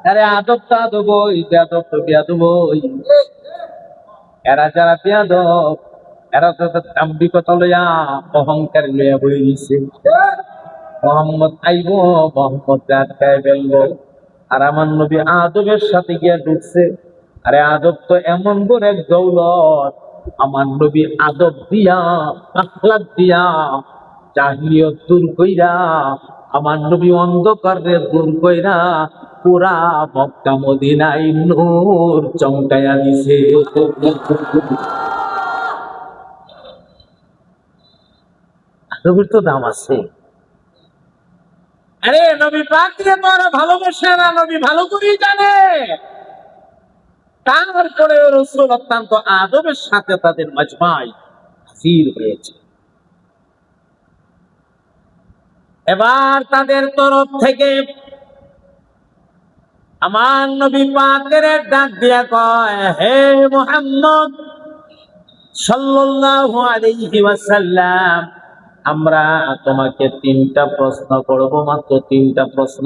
আরে আদব তো আদবই, বেয়াদব তো বেয়াদবই। এরা যারা বেয়াদব, এরা তো দাম্ভিকতা লইয়া, অহংকার লইয়া বই দিছে। মোহাম্মদ আইব, মোহাম্মদ আটকায় ফেলবো। আর আমার নবী আদবের সাথে গিয়া ঢুকছে। আরে আদব তো এমন বড় এক দৌলত, আমার নবী আদব দিয়া, আখলাক দিয়া জাহিলিয়ত দূর কইরা, আমার নবী অন্ধকারে দূর কইরা পুরা মক্কা মদিনায় নূর চমকাইয়া দিছে। আদবের তো দাম আছে। আরে নবী পাক রে তোরা ভালোবাসে না, নবী ভালো করেই জানে। তারপরে রাসূল অত্যন্ত আদবের সাথে তাদের মাজমায় হাজির হয়েছে। এবার তাদের তরফ থেকে আমার নবী পাকের ডাক দিয়া কয়, হে মুহাম্মদ সাল্লাল্লাহু আলাইহি ওয়াসাল্লাম, আমরা তোমাকে 3টা প্রশ্ন করব, মাত্র 3টা প্রশ্ন।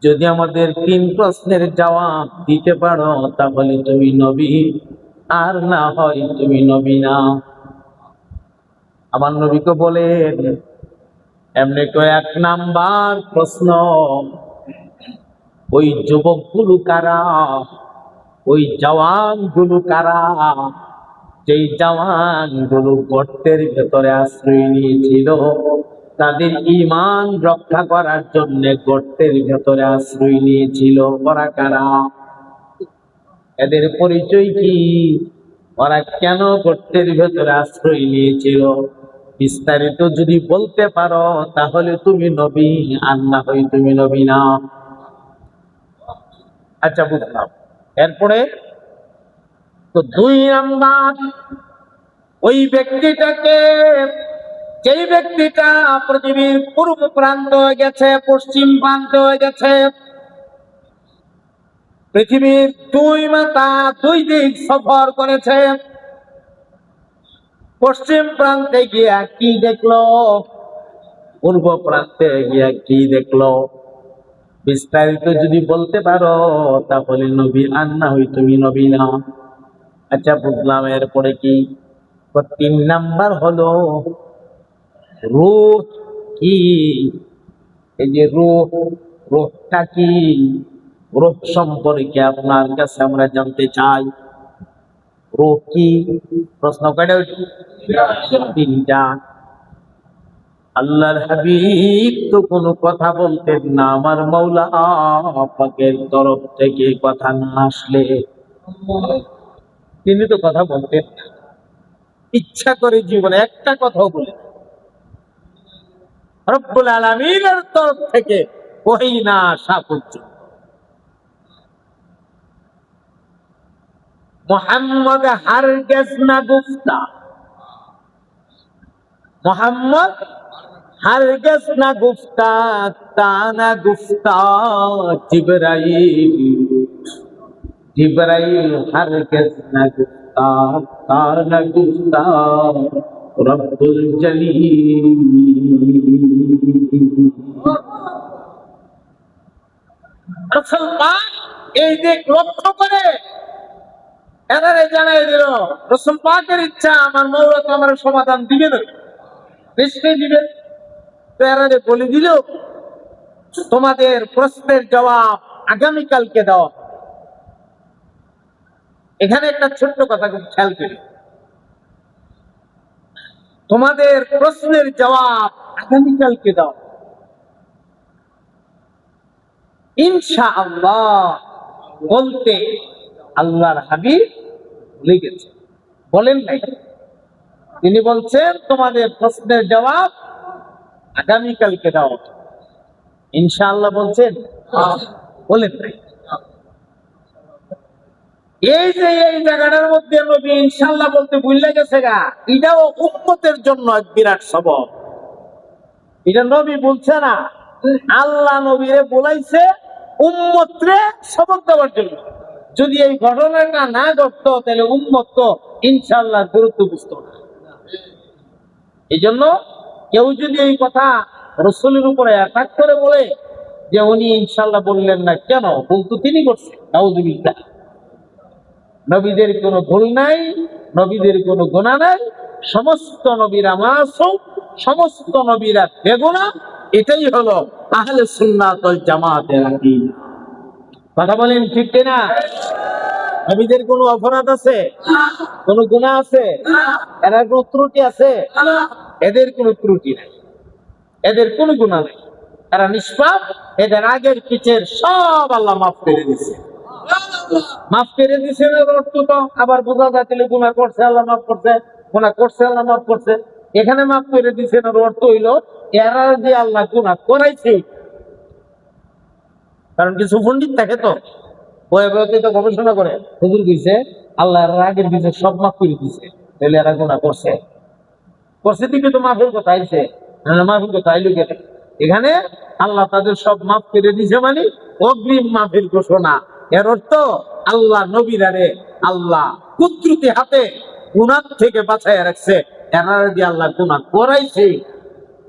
যদি আমাদের 3 প্রশ্নের জবাব দিতে পারো তাহলে তুমি নবী, আর না হয় তুমি নবী না। আমার নবীকে বলেন, এমনি তো 1 নাম্বার প্রশ্ন, ওই যুবকগুলো কারা, ওই জওয়ানগুলো কারা, যেই জওয়ানগুলো গর্তের ভেতরে আশ্রয় নিয়েছিল, তাদের ঈমান রক্ষা করার জন্য গর্তের ভেতরে আশ্রয় নিয়েছিল, ওরা কারা? এদের পরিচয় কি? ওরা কেন গর্তের ভেতরে আশ্রয় নিয়েছিল? বিস্তারিত যদি বলতে পারো তাহলে তুমি নবী, আর না হয় তুমি নবী না। আচ্ছা বুঝলাম। এরপরে তো 2 নাম্বার, ওই ব্যক্তিটাকে, যেই ব্যক্তিটা পৃথিবীর পূর্ব প্রান্ত হয়ে গেছে, পশ্চিম প্রান্ত হয়ে গেছে, পৃথিবীর 2 মাথা 2 দিক সফর করেছে, পশ্চিম প্রান্তে গিয়া কি দেখলো, পূর্ব প্রান্তে গিয়া কি দেখলো, বিস্তারিত যদি বলতে পারো তাহলে নবী, আর না হই তুমি নবী না। আচ্ছা বুঝলাম। এরপরে কি? 3 নাম্বার হলো রূহ কি। এই যে রূহ, রূহটা কি? রূহ সম্পর্কে আপনার কাছে আমরা জানতে চাই। রূহ কি? প্রশ্ন কয়টা? 3টা। আল্লাহর হাবিব তো কোনো কথা বলতেন না, আমার মাওলা পাকের তরফ থেকে কথা না আসলে তিনি তো কথা বলতেন না। ইচ্ছা করে জীবনে একটা কথাও বলে রব্বুল আলামিনের তরফ থেকে ওহী না আসা পর্যন্ত। মুহাম্মদ হারগিজ না গুফতা, মুহাম্মদ হারগিজ না গুফতা, তানা গুফতা জিবরাইল, জিবরাইল হারগিজ না গুফতা, তানা গুফতা রব্বুল জলিল। রাসূল পাক এই দিক লক্ষ্য করে এনারে জানাই দিল, রাসূল পাকের ইচ্ছা আমার মাওলা তো আমার সমাধান দিবে না, নিশ্চয়ই দিবে। তো এনারে বলে দিল তোমাদের প্রশ্নের জবাব আগামীকালকে দাও। এখানে একটা ছোট্ট কথা খুব খেয়াল করি, তোমাদের প্রশ্নের জবাব আগামীকালকে দাও ইনশাআল্লাহ বলতে আল্লাহর হাবিব ভুলে গেছে, বলেন নাই। তিনি বলছেন তোমাদের প্রশ্নের জবাব আগামীকালকে দাও, ইনশাআল্লাহ বলছেন, বলেন নাই। এই যে এই জায়গাটার মধ্যে নবী ইনশাআল্লাহ বলতে ভুলে গেছে গা, এটাও উম্মতের জন্য এক বিরাট সবক। এটা নবী বলছে না, আল্লাহ নবীরে বলাইছে উম্মতরে সবক দেওয়ার জন্য। যদি এই ঘটনাটা না ঘটতো তাহলে উম্মত তো ইনশাআল্লাহ গুরুত্ব বুঝতো না। এই জন্য কেউ যদি এই কথা রাসূলের উপরে অ্যাটাক করে বলে যে উনি ইনশাআল্লাহ বললেন না, কেন বলতো তিনি করছে, নাউযুবিল্লাহ। নবীদের কোনো ভুল নাই, নবীদের কোনো গুনাহ নাই, সমস্ত নবীরা মাসুম, সমস্ত নবীরা বেগুনাহ। এটাই হলো আহলে সুন্নাত ওয়াল জামাতের আকীদা। কথা বলেন ঠিক কিনা? নবীদের কোনো অপরাধ আছে? কোনো গুনাহ আছে? এর কোনো ত্রুটি আছে? এদের কোনো ত্রুটি নাই, এদের কোনো গুনাহ নাই, এরা নিষ্পাপ। এদের আগের পিছের সব আল্লাহ মাফ করে দিয়েছে। মাফ করে দিয়েছে অর্থ তো আবার বোঝা যাচ্ছিল গুনাহ করছে আল্লাহ মাফ করছে, গুনাহ করছে আল্লাহ মাফ করছে। এখানে মাফ করে দিয়েছেন অর্থ হইলো এরা যে আল্লাহ গুনাহ করাইছে। কারণ কিছু পণ্ডিত থাকে তো বয়ে তো গবেষণা করে, হুজুর কইছে আল্লাহ আগের পিছের সব মাফ করে দিয়েছে, তাহলে এরা গুনাহ করছে, করছে দিকে তো মাফের কথা আইছে, মাফের কথা আইলো কেন? এখানে আল্লাহ তাদের সব মাফ করে দিয়েছে, মানে অগ্রিম মাফের ঘোষণা। এর অর্থ আল্লাহ নবীরারে আল্লাহ কুদরতি হাতে গুনাহ থেকে বাঁচাইয়া রাখছে। এরা যদি আল্লাহ গুনাহ করাইছে,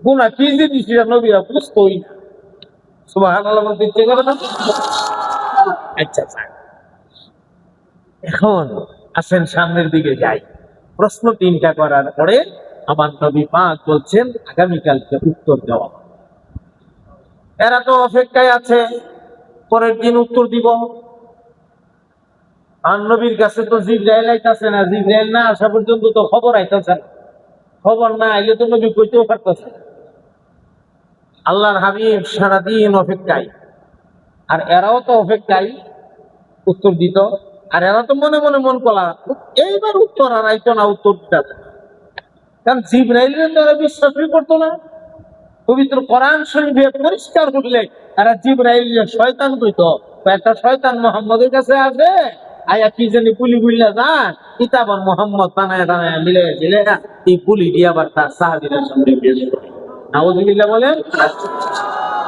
গুনাহ কি জিনিস নবীরা বুঝতোই না। সুবহানাল্লাহ বলতে ইচ্ছে করে না? আচ্ছা, এখন আসেন সামনের দিকে যাই। প্রশ্ন তিনটা করার পরে আমার নবী পাক বলছেন আগামীকালকে উত্তর দেওয়া। এরা তো অপেক্ষায় আছে, পরের দিন উত্তর দিব। আর নবীর কাছে তো জিবরাইল আইতাছে না, জিবরাইল না আসা পর্যন্ত তো খবর আইতাছে না, খবর না আইলে তো নবী কইতেও পারতেছে। আল্লাহর হাবিব সারাদিন অপেক্ষায়, আর এরাও তো অপেক্ষায় উত্তর দিত। আর এরা তো মনে মনে মন কলা এইবার উত্তর আর আইতো না, উত্তর দিতে, কারণ জিবরাইলের তো এরা বিশ্বাসই করতো না। পবিত্র কোরআন শরীফে পরিষ্কার করলে এরা জিবরাইল শয়তান কইতো। একটা শয়তান মুহাম্মদের কাছে আসে, আয়া কি জানি পুলি বুইলা যান, কিতাব আর মুহাম্মদ বানায় বানায় মিলে দিলে এই পুলি দিয়ে আবার তার সাহাবীদের সামনে পেশ করে। নাউযুবিল্লাহ বলেন।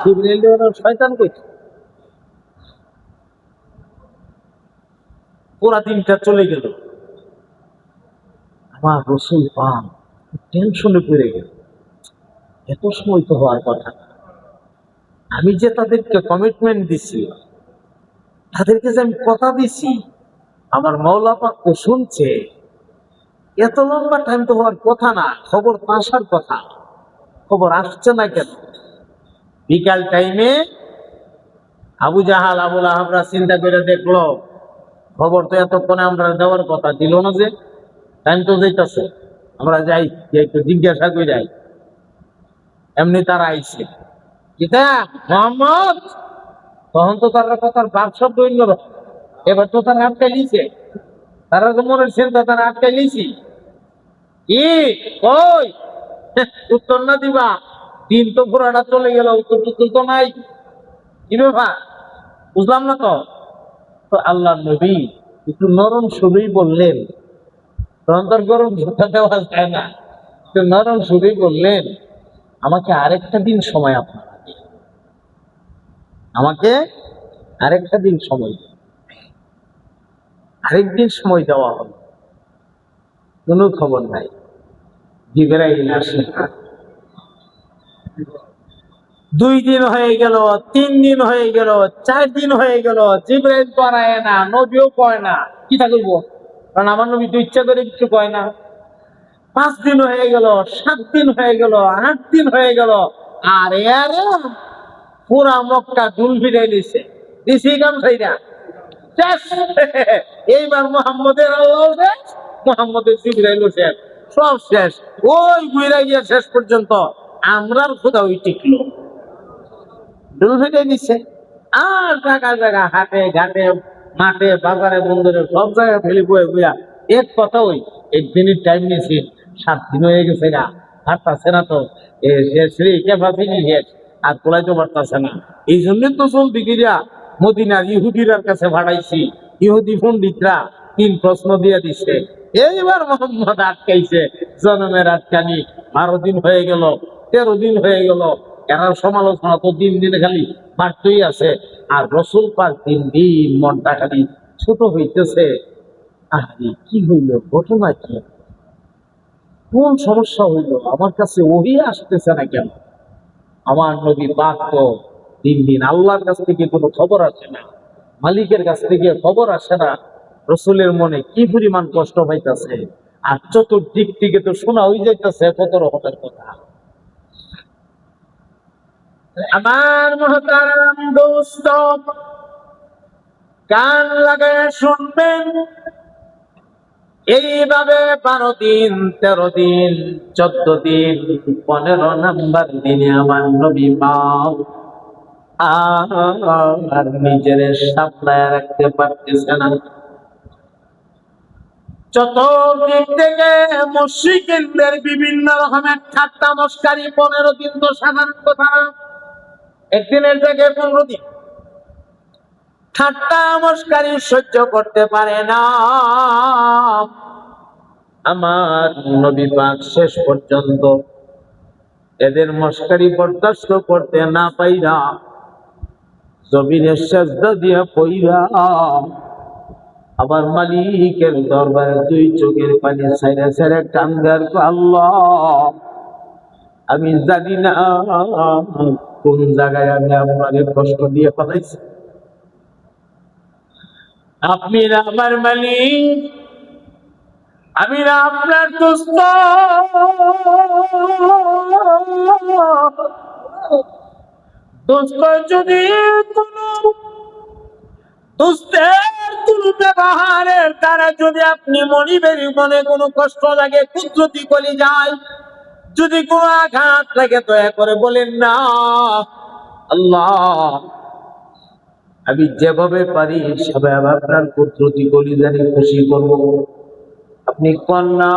জিবরাইল শয়তান কইতো। পুরা দিনটা চলে গেল, আমার রাসূল পাক টেনশনে পড়ে গেল। এত সময় তো হওয়ার কথা, আমি যে তাদেরকে কমিটমেন্ট দিছি, তাদেরকে যে আমি কথা দিছি, আমার মাওলা পাক তো শুনছে। এত লম্বা টাইম তো হওয়ার কথা না, খবর তো আসার কথা, খবর আসছে না কেন? বিকাল টাইমে আবু জাহাল আবুল আহাবরা চিন্তা করে দেখলো খবর তো এতক্ষণে আমরা দেওয়ার কথা, দিল না যে, টাইম তো যাইতেছে, আমরা যাই একটু জিজ্ঞাসা করে যাই। এমনি তারা আইছে, কিতা মোহাম্মদ, তখন তো তারা কথার ভাব শব্দ অন্যরকম। এবার তো তারা আটকাই লিছে, তারা তো মনে চিন্তা তারা আটকাই লিছি। কি কই উত্তর না দিবা? দিন তো পুরাটা চলে গেল, উত্তর তো নাই, কি ব্যাপার বুঝলাম না তো। তো আল্লাহ নবী একটু নরম সুরেই বললেন, তখন তার গরম ঝোঁকা দেওয়া যায় না, একটু নরম সুরেই বললেন, আমাকে আরেকটা দিন সময় আপনারা দিন, আমাকে আরেকটা দিন সময় দিন। আরেকদিন সময় দেওয়া হলো, কোনো খবর নাই, জিবরাইল আসে না। 2 দিন হয়ে গেল, 3 দিন হয়ে গেল, 4 দিন হয়ে গেল, জিবরাইল করায় না, নবীও কয় না। কি তা করবো, কারণ আমার নবী তো ইচ্ছা করে কিছু কয় না। 5 দিন হয়ে গেল, 7 দিন হয়ে গেল, 8 দিন হয়ে গেল, আর এর পুরা মক্কা দুল ফিরাই দিছে, দিছি কাম সাইরা শেষ। এইবার মোহাম্মদের আল্লাহ শেষ, মোহাম্মদের জিবরাইল শেষ, সব শেষ। ওই ঘুরে গিয়ে শেষ পর্যন্ত আমরার খোদা ওই টিকলো, দুল ফিরাই দিছে। আর জায়গা জায়গা হাটে ঘাটে মাঠে বাজারে বন্দরে সব জায়গায় ফেলি বয়ে বইয়া এক কথা ওই একদিনের টাইম নিয়েছি, 7 দিন হয়ে গেছে গা, হাঁটতেছে না তো আর তোলাইতে পারতেছে না। এই জন্যই তো জলদি গিয়া মদিনার ইহুদিরার কাছে ভাড়াইছি, ইহুদি পণ্ডিতরা 3 প্রশ্ন দিয়ে দিছে। এইবার মোহাম্মদ আটকাইছে, জনমের আটকানি। 12 দিন হয়ে গেল, 13 দিন হয়ে গেল, এরা সমালোচনা তো দিন দিন খালি বাড়তেই আছে। আর রসুল পাক দিন দিন মনটা খালি ছোট হইতেছে। আরে কি হইল, ঘটনা কি, কোন সমস্যা হইল, আমার কাছে ওহি আসতেছে না কেন? আমার নবী পাক তো দিন দিন আল্লাহর কাছ থেকে কোনো খবর আসে না, মালিকের কাছ থেকে খবর আসে না। রসুলের মনে কি পরিমাণ কষ্ট পাইতেছে, আর চতুর্দিক থেকে তো শোনা হয়ে যাইতেছে কত রকমের কথা। আমার মহতারাম দোস্ত, কান লাগায় শুনবেন। এইভাবে 12 দিন, 13 দিন, 14 দিন, 15 নাম্বার দিনে আমার নবী পাক আর নিজের সামলায় রাখতে পারতেছে না। চতুর্দিক থেকে মুশরিকদের বিভিন্ন রকমের ঠাট্টা মস্কারি। 15 দিন তো সাধারণ কথা না, একদিনের জায়গায় 15 দিন ঠাট্টা মস্কারি সহ্য করতে পারে না আমার নবী পাক। শেষ পর্যন্ত এদের মস্কারি বরদাস্ত করতে না পাইরা জমিনের সেজদা দিয়া পইরা আবার মালিকের দরবারে 2 চোখের পানি ছাইরা ছাইরা কান্দার, আল্লাহ আমি জানি না কোন জায়গায় আমি আপনাদের কষ্ট দিয়ে ফেলাইছি। আপনি না আমার মালিক, আমি না আপনার দোস্ত। দোস্ত যদি কোনো দোস্তের কোনো ব্যবহারের দ্বারা যদি আপনি মনিবের মনে কোনো কষ্ট লাগে, কুদরতি করে যায়, যদি কোনো আঘাত লাগে, দয়া করে বলেন না আল্লাহ আমি যেভাবে পারি সেভাবে আপনার কুদরতি কলিজারে খুশি করব। আপনি কন্যা,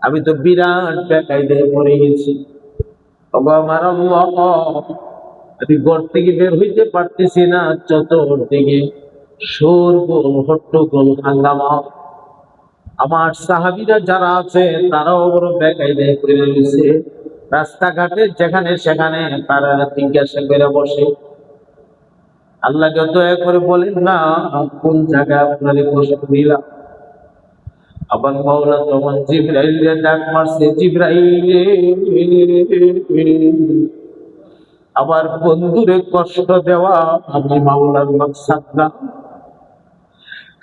আমি তো বিরাট বেকায়দায় পড়ে গেছি। আমার আল্লাহ, আমি ঘর থেকে বের হইতে পারতেছি না, চতুর্দিকে শোরগোল হট্টগোল হাঙ্গামা। আমার সাহাবীরা যারা আছে তারাও বড় বেকায়দায় পড়ে রয়েছে। রাস্তাঘাটে যেখানে সেখানে তারা জিজ্ঞাসা করে বসে। আল্লাহকে দয়া করে বলেন না কোন জায়গায় আপনারে কষ্ট দিলাম। আবার মাওলা তখন জিবরাইলকে ডাক মারছে, জিবরাইল আবার বন্ধুরে কষ্ট দেওয়া আমি মাওলার মাকসাদ না,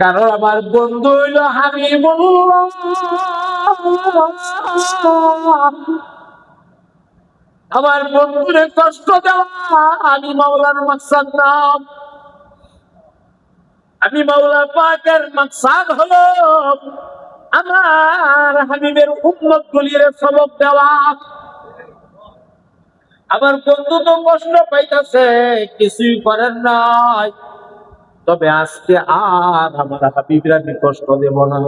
কারণ আমার বন্ধু হইল হাবিবুল্লাহ। আমার বন্ধুরে কষ্ট দেওয়া আমি মাওলার মাকসাদ না। আমি মাওলা পাকের মাকসাদ হলো আমার হাবিবের উম্মত গুলির সবক দেওয়া। আমার বন্ধু তো কষ্ট পাইতেছে, কিছুই করেন নাই, তবে আজকে আর আমার হাবিবরা কষ্ট দেব না।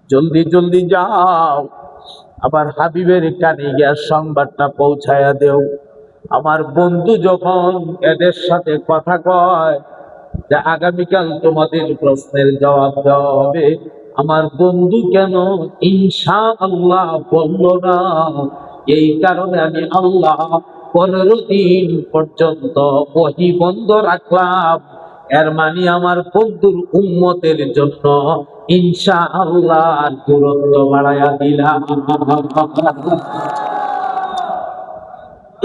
জলদি জলদি যাও, আমার হাবিবের কানে গিয়া সংবাদটা পৌঁছায়া দেও। আমার বন্ধু যখন এদের সাথে কথা কয় যে আগামীকাল তোমাদের প্রশ্নের জবাব দেওয়া হবে, আমার বন্ধু কেন ইনশাআল্লাহ বলল না? এই কারণে আমি আল্লাহ 15 দিন পর্যন্ত ওহী বন্ধ রাখলাম। এর মানে আমার বন্ধুর উম্মতের জন্য ইনশাআল্লাহ দূরত্ব বাড়াইয়া দিলাম।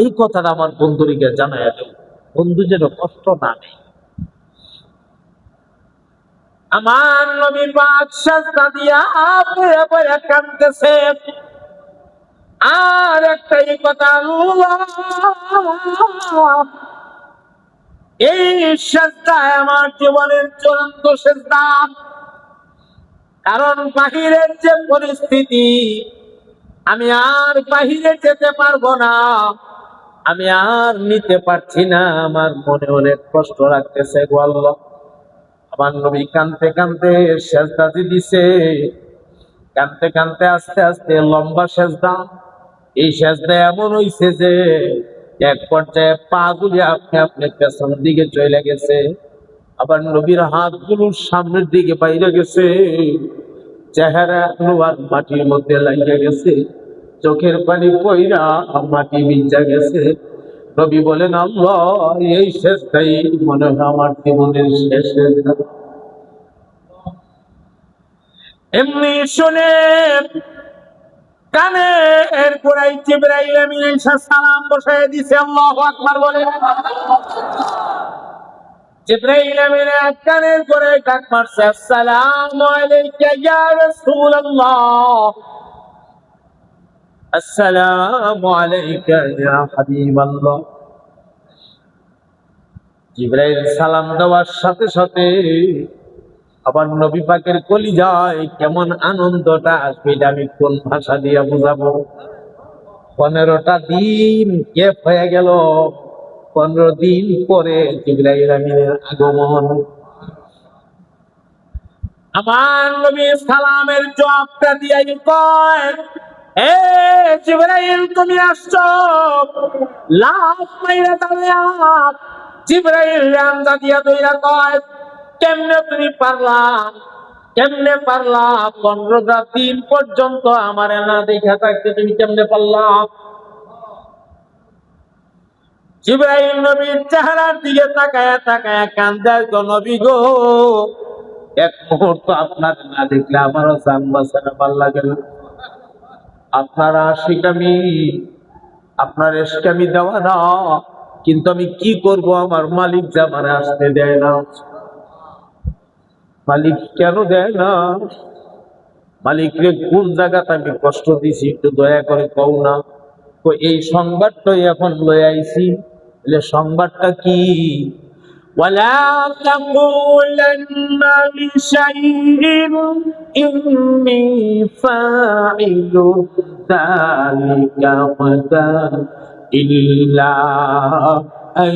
এই কথাটা আমার বন্ধুরিকে জানাইয়া দেব, বন্ধু যেন কষ্ট না নেই। আমার নবী পাক সাজদা দিয়া পড়ে পড়ে কাঁদতেছে। আর একটাই কথা, আল্লাহ এই সেজদা আমার জীবনের চূড়ান্ত সেজদা। কারণ বাহিরের যে পরিস্থিতি, আমি আর বাহিরে যেতে পারবো না, আমি আর নিতে পারছি না, আমার মনে অনেক কষ্ট লাগতেছে গো আল্লাহ। আমার নবী কাঁদতে কাঁদতে সেজদা দিছে, কাঁদতে কাঁদতে আস্তে আস্তে লম্বা সেজদা। এই সেজদা এমন হইছে যে এক পর্যায়ে পা গুলি আপনি আপনি পেছনের দিকে চলে গেছে, আবার নবীর হাতগুলো সামনের দিকে বাইরে গেছে, চেহারা আর মাটির মধ্যে লাগিয়ে গেছে, চোখের পানি পইরা মাটি ভিজা গেছে। নবী বলেন, আল্লাহ এই শেষটাই মনে হয় আমার জীবনের শেষ সেজদা। এমনি শুনে কানে এর গোড়াই জিবরাইল আমিন সালাম বসায় দিছে। আল্লাহু আকবার বলে। জিবরাইল আমিন কানের গোড়ায় ডাক মারছে, আসসালামু আলাইকা ইয়া রাসূলুল্লাহ, আসসালামু আলাইকা ইয়া হাবিবাল্লাহ। জিবরাইল সালাম দেওয়ার সাথে সাথে আবার নবী পাকের কলিজায় কেমন আনন্দটা আসবে, এটা আমি কোন ভাষা দিয়ে বুঝাবো। 15টা দিন গ্যাপ হয়ে গেল, 15 দিন পরে জিবরাইল আমিনের আগমন। আমার নবী সালামের জবাবটা দিয়ে কয়, এ জিবরাইল তুমি আসছো? লাফ মাইরা দাঁড়ায়া জিবরাইল রামদা দিয়া দইরা কয়, কেমনে তুমি পারলা, কেমনে পারলা 15টা দিন পর্যন্ত আমার না দেখা থাকতে তুমি কেমনে পারলা? জিবরাইল নবীর চেহারার দিকে তাকায়া তাকায়া কান্দে, গো নবী গো, এক মুহূর্ত আপনার না দেখলে আমারও জান বাঁচানো ভালো লাগে না। আপনার আশিক আমি, আপনার এসকে আমি দেওয়া না, কিন্তু আমি কি করব, আমার মালিক যে আমার আসতে দেয় না। মালিক কেন দেয় না? মালিকরে কোন জায়গাতে আমি কষ্ট দিছি একটু দয়া করে কও না। তো এই সংবাদটাই এখন লয়ে আইছি। সংবাদটা কি? ولا تقولن لشيء إني فاعل ذلك غدا إلا أن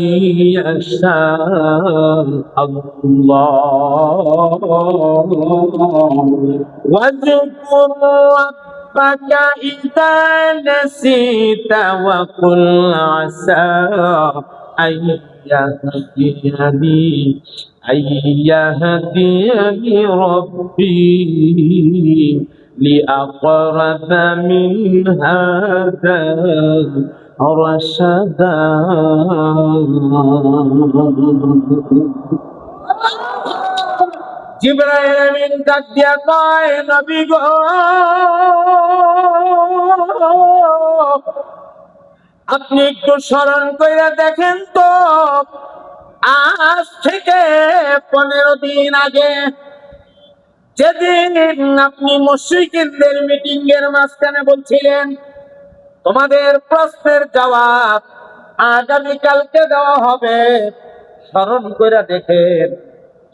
يشاء الله واذكر ربك إذا نسيت وقل عسى أن يهديني ربي لأقرب من هذا رشدا। জিবরাইল আমিন ডাক দিয়া কয়, নবী গো, আপনি একটু স্মরণ করে দেখেন তো, আজ থেকে 15 দিন আগে যেদিন আপনি মুশরিকদের মিটিং এর মাঝখানে বলছিলেন তোমাদের প্রশ্নের জবাব আগামীকালকে দেওয়া হবে, স্মরণ করে দেখেন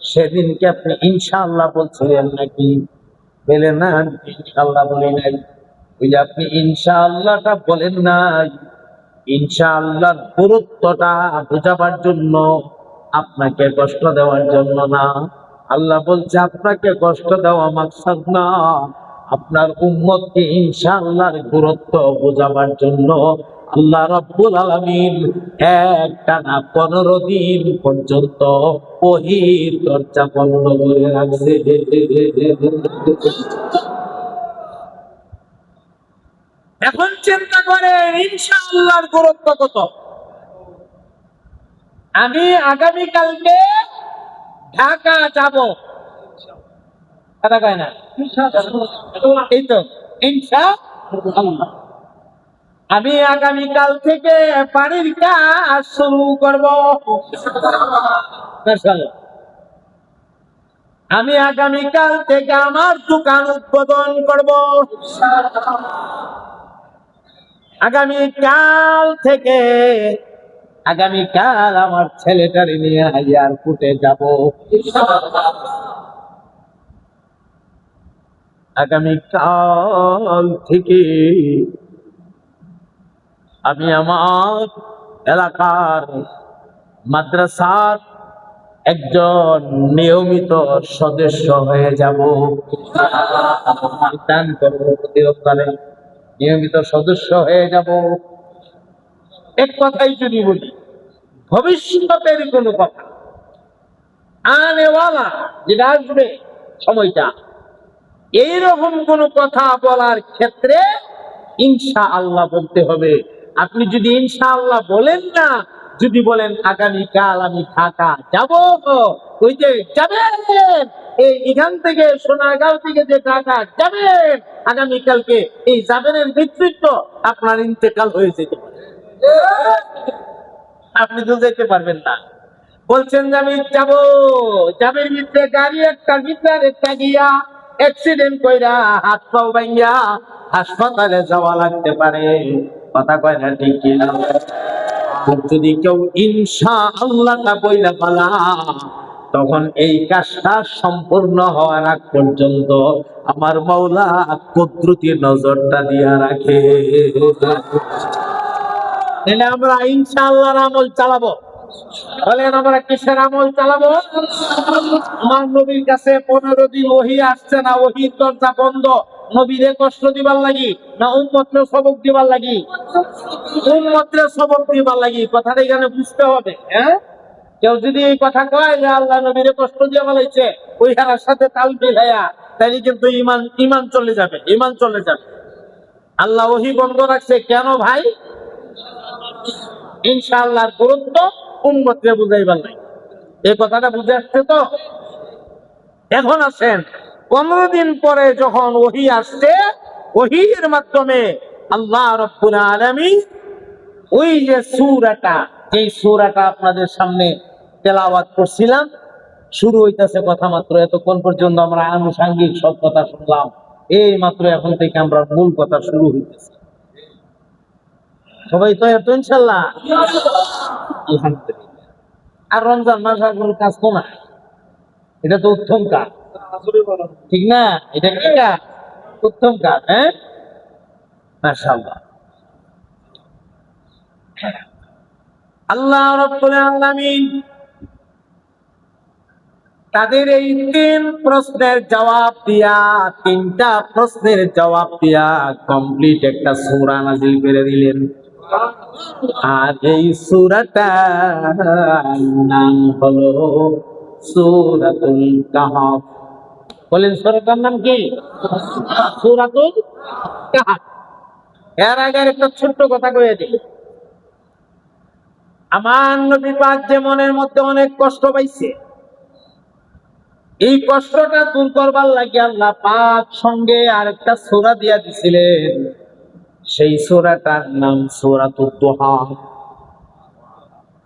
সেদিনকে আপনি ইনশাআল্লাহ বলছিলেন নাকি? বলে না, ইনশাআল্লাহ বলি নাই। ওই যে আপনি ইনশাআল্লাহটা বলেন নাই, ইনশাআল্লাহর গুরুত্বটা বোঝাবার জন্য, আপনাকে কষ্ট দেওয়ার জন্য না। আল্লাহ বলছে আপনাকে কষ্ট দেওয়া মাকসাদ না, আপনার উম্মতকে ইনশাআল্লাহর গুরুত্ব বোঝাবার জন্য আল্লাহ রাব্বুল আলামিন একটানা 15 দিন পর্যন্ত ওহীর দরজা বন্ধ করে রাখছে। এখন চিন্তা করেন ইনশাআল্লাহর গুরুত্ব কত। আমি আগামীকালকে ঢাকা যাব, কথা কয় না? এই তো ইনশাআল্লাহ। আমি আগামীকাল থেকে পানির কাজ শুরু করব। আমি আগামীকাল থেকে আমার দোকান উদ্বোধন করব। আগামীকাল আমার ছেলেটারে নিয়ে এয়ারপোর্টে যাব। আগামীকাল থেকে আমি আমার এলাকার মাদ্রাসার একজন নিয়মিত সদস্য হয়ে যাব। দান করবো প্রতিরোধকালে নিয়মিত সদস্য হয়ে যাব। এক কথাই যদি বলি, ভবিষ্যতের কোনো কথা আনেওয়ালা যেটা আসবে সময়টা, এইরকম কোন কথা বলার ক্ষেত্রে ইনশাআল্লাহ বলতে হবে। আপনি যদি ইনশাআল্লাহ বলেন না, যদি বলেন আগামীকাল আমি ঢাকা যাব, ওই যে যাবেন এখান থেকে সোনারগাঁও থেকে যে ঢাকা যাবেন আগামীকালকে, এই যাবেনের নেতৃত্ব আপনার ইন্তেকাল হয়ে যেতে পারে, আপনি তো যেতে পারবেন না। বলছেন যে আমি যাবো, যাবের ভিতরে গাড়ি একটা ভিতরে একটা গিয়া অ্যাক্সিডেন্ট কইরা হাত পাও ভাইয়া হাসপাতালে যাওয়া লাগতে পারে। কথা কয় না ঠিক কিনা? যদি কেউ ইনশাআল্লাহটা বইলা পালা, তখন এই কাজটা সম্পূর্ণ হওয়ার আগ পর্যন্ত আমার মাওলা কুদরতি নজরটা দিয়া রাখে। তাহলে আমরা ইনশাআল্লাহর আমল চালাবো। বলেন আমরা কিসের আমল চালাবো? আমার নবীর কাছে 15 দিন ওহী আসছে না, ওহীর দরজা বন্ধ। নবীরে কষ্ট দিবার লাগি না উম্মতরে সবক দিবার লাগি? উম্মতরে সবক দিবার লাগি। কথাটা এখানে বুঝতে হবে। হ্যাঁ, কেউ যদি এই কথা কয় যে আল্লাহ নবীরে কষ্ট দিয়ে বলাইছে, ওই হারার সাথে তাল মিলাইয়া, তাইলে কিন্তু ইমান চলে যাবে, ইমান চলে যাবে। আল্লাহ ওহী বন্ধ রাখছে কেন ভাই? ইনশাআল্লাহর গুরুত্ব উম্মতকে বুঝাইবার লাগে। এই কথাটা বুঝে আসছে তো? এখন আসেন, 15 দিন পরে যখন ওহী আসছে, ওহীর মাধ্যমে আল্লাহ রাব্বুল আলামিন ওই যে সূরাটা, এই সূরাটা আপনাদের সামনে তেলাওয়াত করছিলাম, শুরু হইতেছে কথা মাত্র। এতক্ষণ পর্যন্ত আমরা আনুষঙ্গিক সব কথা শুনলাম, এই মাত্র এখন থেকে আমরা মূল কথা শুরু হইতেছে। সবাই তো এত ইনশাআল্লাহ? আলহামদুলিল্লাহ। আর রমজান মাস আর কোনো কাজ তো না, এটা তো উত্তম কাজ, ঠিক না? এটা কি কাজ? উত্তম কাজ। হ্যাঁ, মাশাআল্লাহ। আল্লাহ রাব্বুল আলামিন তাদের এই 3 প্রশ্নের জবাব দিয়া, 3টা প্রশ্নের জবাব দিয়া কমপ্লিট একটা সূরা নাযিল করে দিলেন। আর এই সূরাটার নাম হলো সূরাতুল কাহফ। বলেন সূরাটার নাম কি? সূরাতুল কাহফ। এর আগে একটা ছোট্ট কথা কয়ে দিই। আমার নবী পাক যে মনের মধ্যে অনেক কষ্ট পাইছে, এই কষ্টটা দূর করবার লাগে আল্লাহ পাক সঙ্গে আরেকটা সূরা দিয়া দিছিলেন। সেই সূরাটার নাম সূরাতুদ দুহা।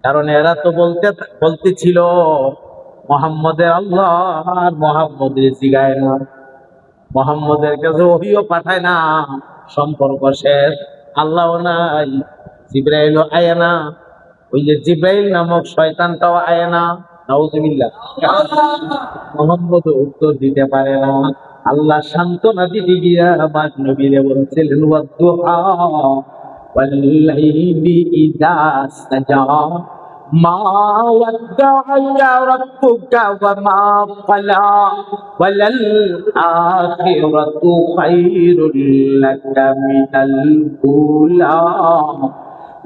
কারণ এরা তো বলতেছিল মুহাম্মদের আল্লাহ আর মুহাম্মদের জিগায় না, মুহাম্মদের কাছে ওহীও পাঠায় না, সম্পর্ক শেষ, আল্লাহও নাই, জিবরাইলও আয় না, ওই যে জিবরাইল নামক শয়তানটাও আয় না। নাউযুবিল্লাহ। মুহাম্মদ উত্তর দিতে পারে না। আল্লাহ সান্ত্বনা দিতে গিয়া আমার নবীরে বলছিলেন ওয়াদ-দুহা ওয়াল-লাইলি ইযা সাজা মা ওয়াদ্দাআকা রাব্বুকা ওয়া মা ক্বালা ওয়ালাল আখিরাতু খায়রুল লাকা মিনাল উলা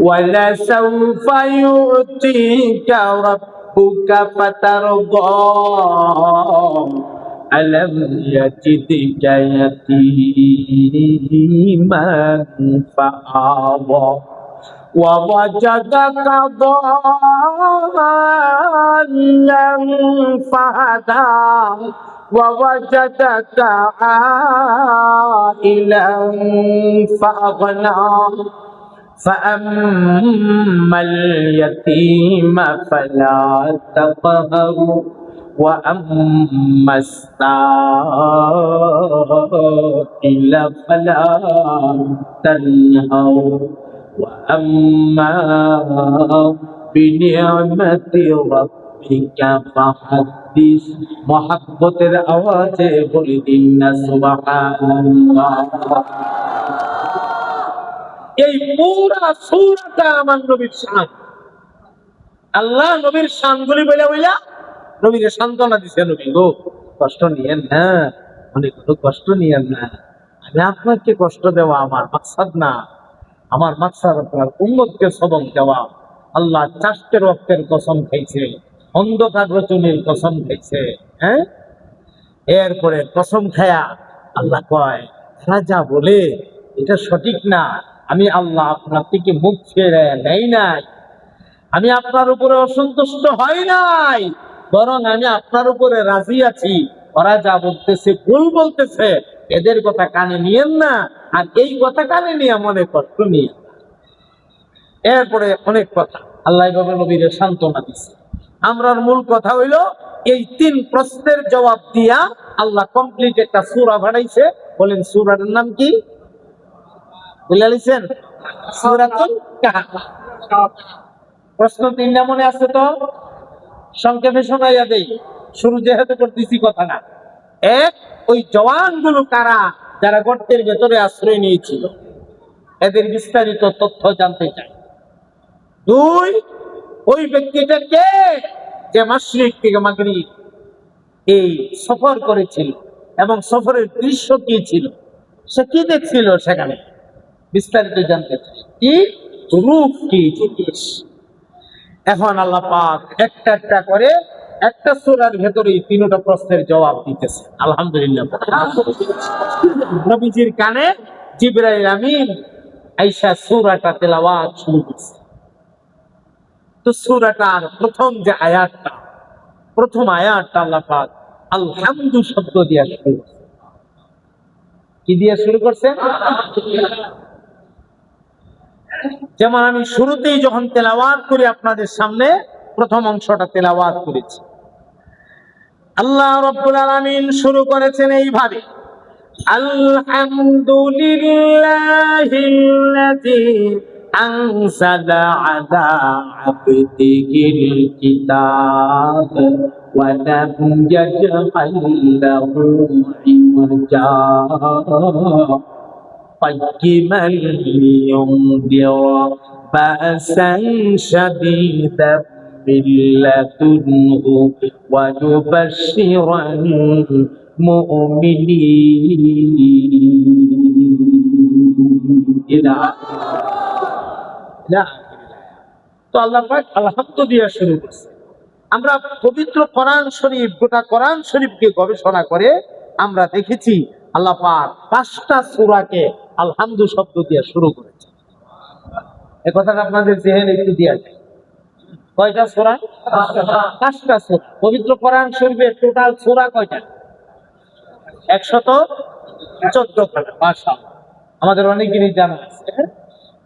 ওয়ালাসাউফা ইউতিকা রাব্বুকা ফাতারদা ألم يجدك يتيما فآوى ووجدك ضالا فهدى ووجدك عائلا فأغنى فأما اليتيم فلا تقهر وأما السائل فلا تنهر وأما بنعمة ربك فحدث محبতের আওয়াজে বলে দিন না সুবহানাল্লাহ। এই পুরা সূরাটা আমার নবীর শান। আল্লাহ নবীর শানগুলি বইলা বইলা নবীকে সান্ত্বনা দিছে, নবী গো কষ্ট নিয়েন না, অনেক কষ্ট নিয়েন না, আমি আপনাকে কষ্ট দেওয়া আমার মাকসাদ না, আমার মাকসাদ আপনার উম্মতকে সবক দেওয়া। আল্লাহ চারটে রক্তের কসম খাইছে, অন্ধকার রচনীর কসম খাইছে। হ্যাঁ, এরপরে কসম খায়া আল্লাহ কয় তারা যা বলে এটা সঠিক না, আমি আল্লাহ আপনার থেকে মুখ ফিরে নেই নাই, আমি আপনার উপরে অসন্তুষ্ট হই নাই, বরং আমি আপনার উপরে রাজি আছি। ওরা যা বলতেছে ভুল বলতেছে, এদের কথা কানে নিয়েন না, আর এই কথা কানে নিয়ে মনে কষ্ট নিয়ে। এরপরে অনেক কথা আল্লাহ এভাবে নবীর সান্ত্বনা দিচ্ছে। আমরার মূল কথা হইল এই 3 প্রশ্নের জবাব দিয়া আল্লাহ কমপ্লিট একটা সূরা বানাইছে। বলেন সূরাটার নাম কি? বলে লিখেন সূরাতুল কাহফ। প্রশ্ন 3টা মনে আছে তো? সংক্ষেপে শোনাইয়া দেই, শুরু যেহেতু করতেছি কথা না। 1, ওই জওয়ানগুলো কারা যারা গর্তের ভেতরে আশ্রয় নিয়েছিল, এদের বিস্তারিত তথ্য জানতে চাই। 2, ওই ব্যক্তিটা কে যে মাশরিক থেকে মাগরিব এই সফর করেছিল এবং সফরের দৃশ্য কি ছিল, সে কি দেখছিল, সেখানে বিস্তারিত জানতে চাই। কি রূপ কি জিনিস। এখন আল্লাহ পাক একটা একটা করে একটা সূরার ভেতরেই 3টা প্রশ্নের জবাব দিতেছে। আলহামদুলিল্লাহ। নবীজির কানে জিবরাইল আমিন আয়েশা সূরাটা তেলাওয়াত শুরু করছে। তো সূরাটার প্রথম যে আয়াতটা, প্রথম আয়াতটা আল্লাহ পাক আলহামদু শব্দ দিয়ে শুরু করছে। কি দিয়ে শুরু করছে? যেমন আমি শুরুতেই যখন তেলাওয়াত করি আপনাদের সামনে, প্রথম অংশটা তেলাওয়াত করেছি। আল্লাহ রাব্বুল আলামিন শুরু করেছেন এইভাবে, আলহামদুলিল্লাহিল্লাযী আনজালা আলা আবদিহিল কিতাব ওয়া লাম ইয়াজআল লাহু ইওয়াজা قيما لينذر بأسا شديدا من لدنه ويبشر المؤمنين। তো আল্লাহ পাক আলহামদু দিয়ে শুরু করছে। আমরা পবিত্র কোরআন শরীফ, গোটা কোরআন শরীফকে গবেষণা করে আমরা দেখেছি আল্লাহ পাক 5টা সূরাকে আলহামদু শব্দ দিয়ে শুরু করেছে। এই কথাটা আপনাদের জেহেনে একটু দিয়া যায়। কয়টা সূরা? 5টা সূরা। পবিত্র কোরআন শরীফের টোটাল সূরা কয়টা? 114 মাশাআল্লাহ, আমাদের অনেকেরই জানা আছে।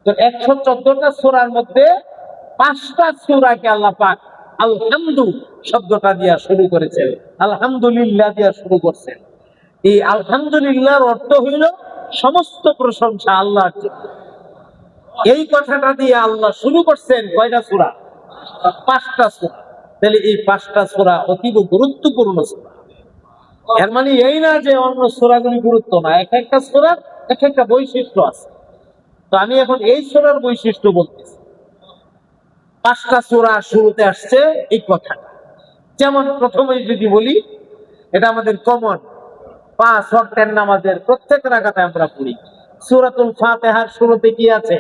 তো 114টা সূরার মধ্যে 5টা সূরাকে আল্লাহ পাক আলহামদু শব্দটা দিয়া শুরু করেছেন, আলহামদুলিল্লাহ দিয়া শুরু করছেন। এই আলহামদুলিল্লাহর অর্থ হইল সমস্ত প্রশংসা আল্লাহর জন্য। এই কথাটা দিয়ে আল্লাহ শুরু করছেন কয়টা সূরা? 5টা সূরা। তাহলে এই 5টা সূরা অতীব গুরুত্বপূর্ণ সূরা। এর মানে এই না যে অন্য সূরাগুলি গুরুত্ব না, এক একটা সূরার এক একটা বৈশিষ্ট্য আছে। তো আমি এখন এই সূরার বৈশিষ্ট্য বলতেছি। 5টা সূরা শুরুতে আসছে এই কথাটা। যেমন প্রথমেই যদি বলি, এটা আমাদের কমন 5 ওয়াক্তের নামাজের প্রত্যেক রাকাতে আমরা পড়ি। সূরাতুল ফাতিহার শুরুতে কি আছে?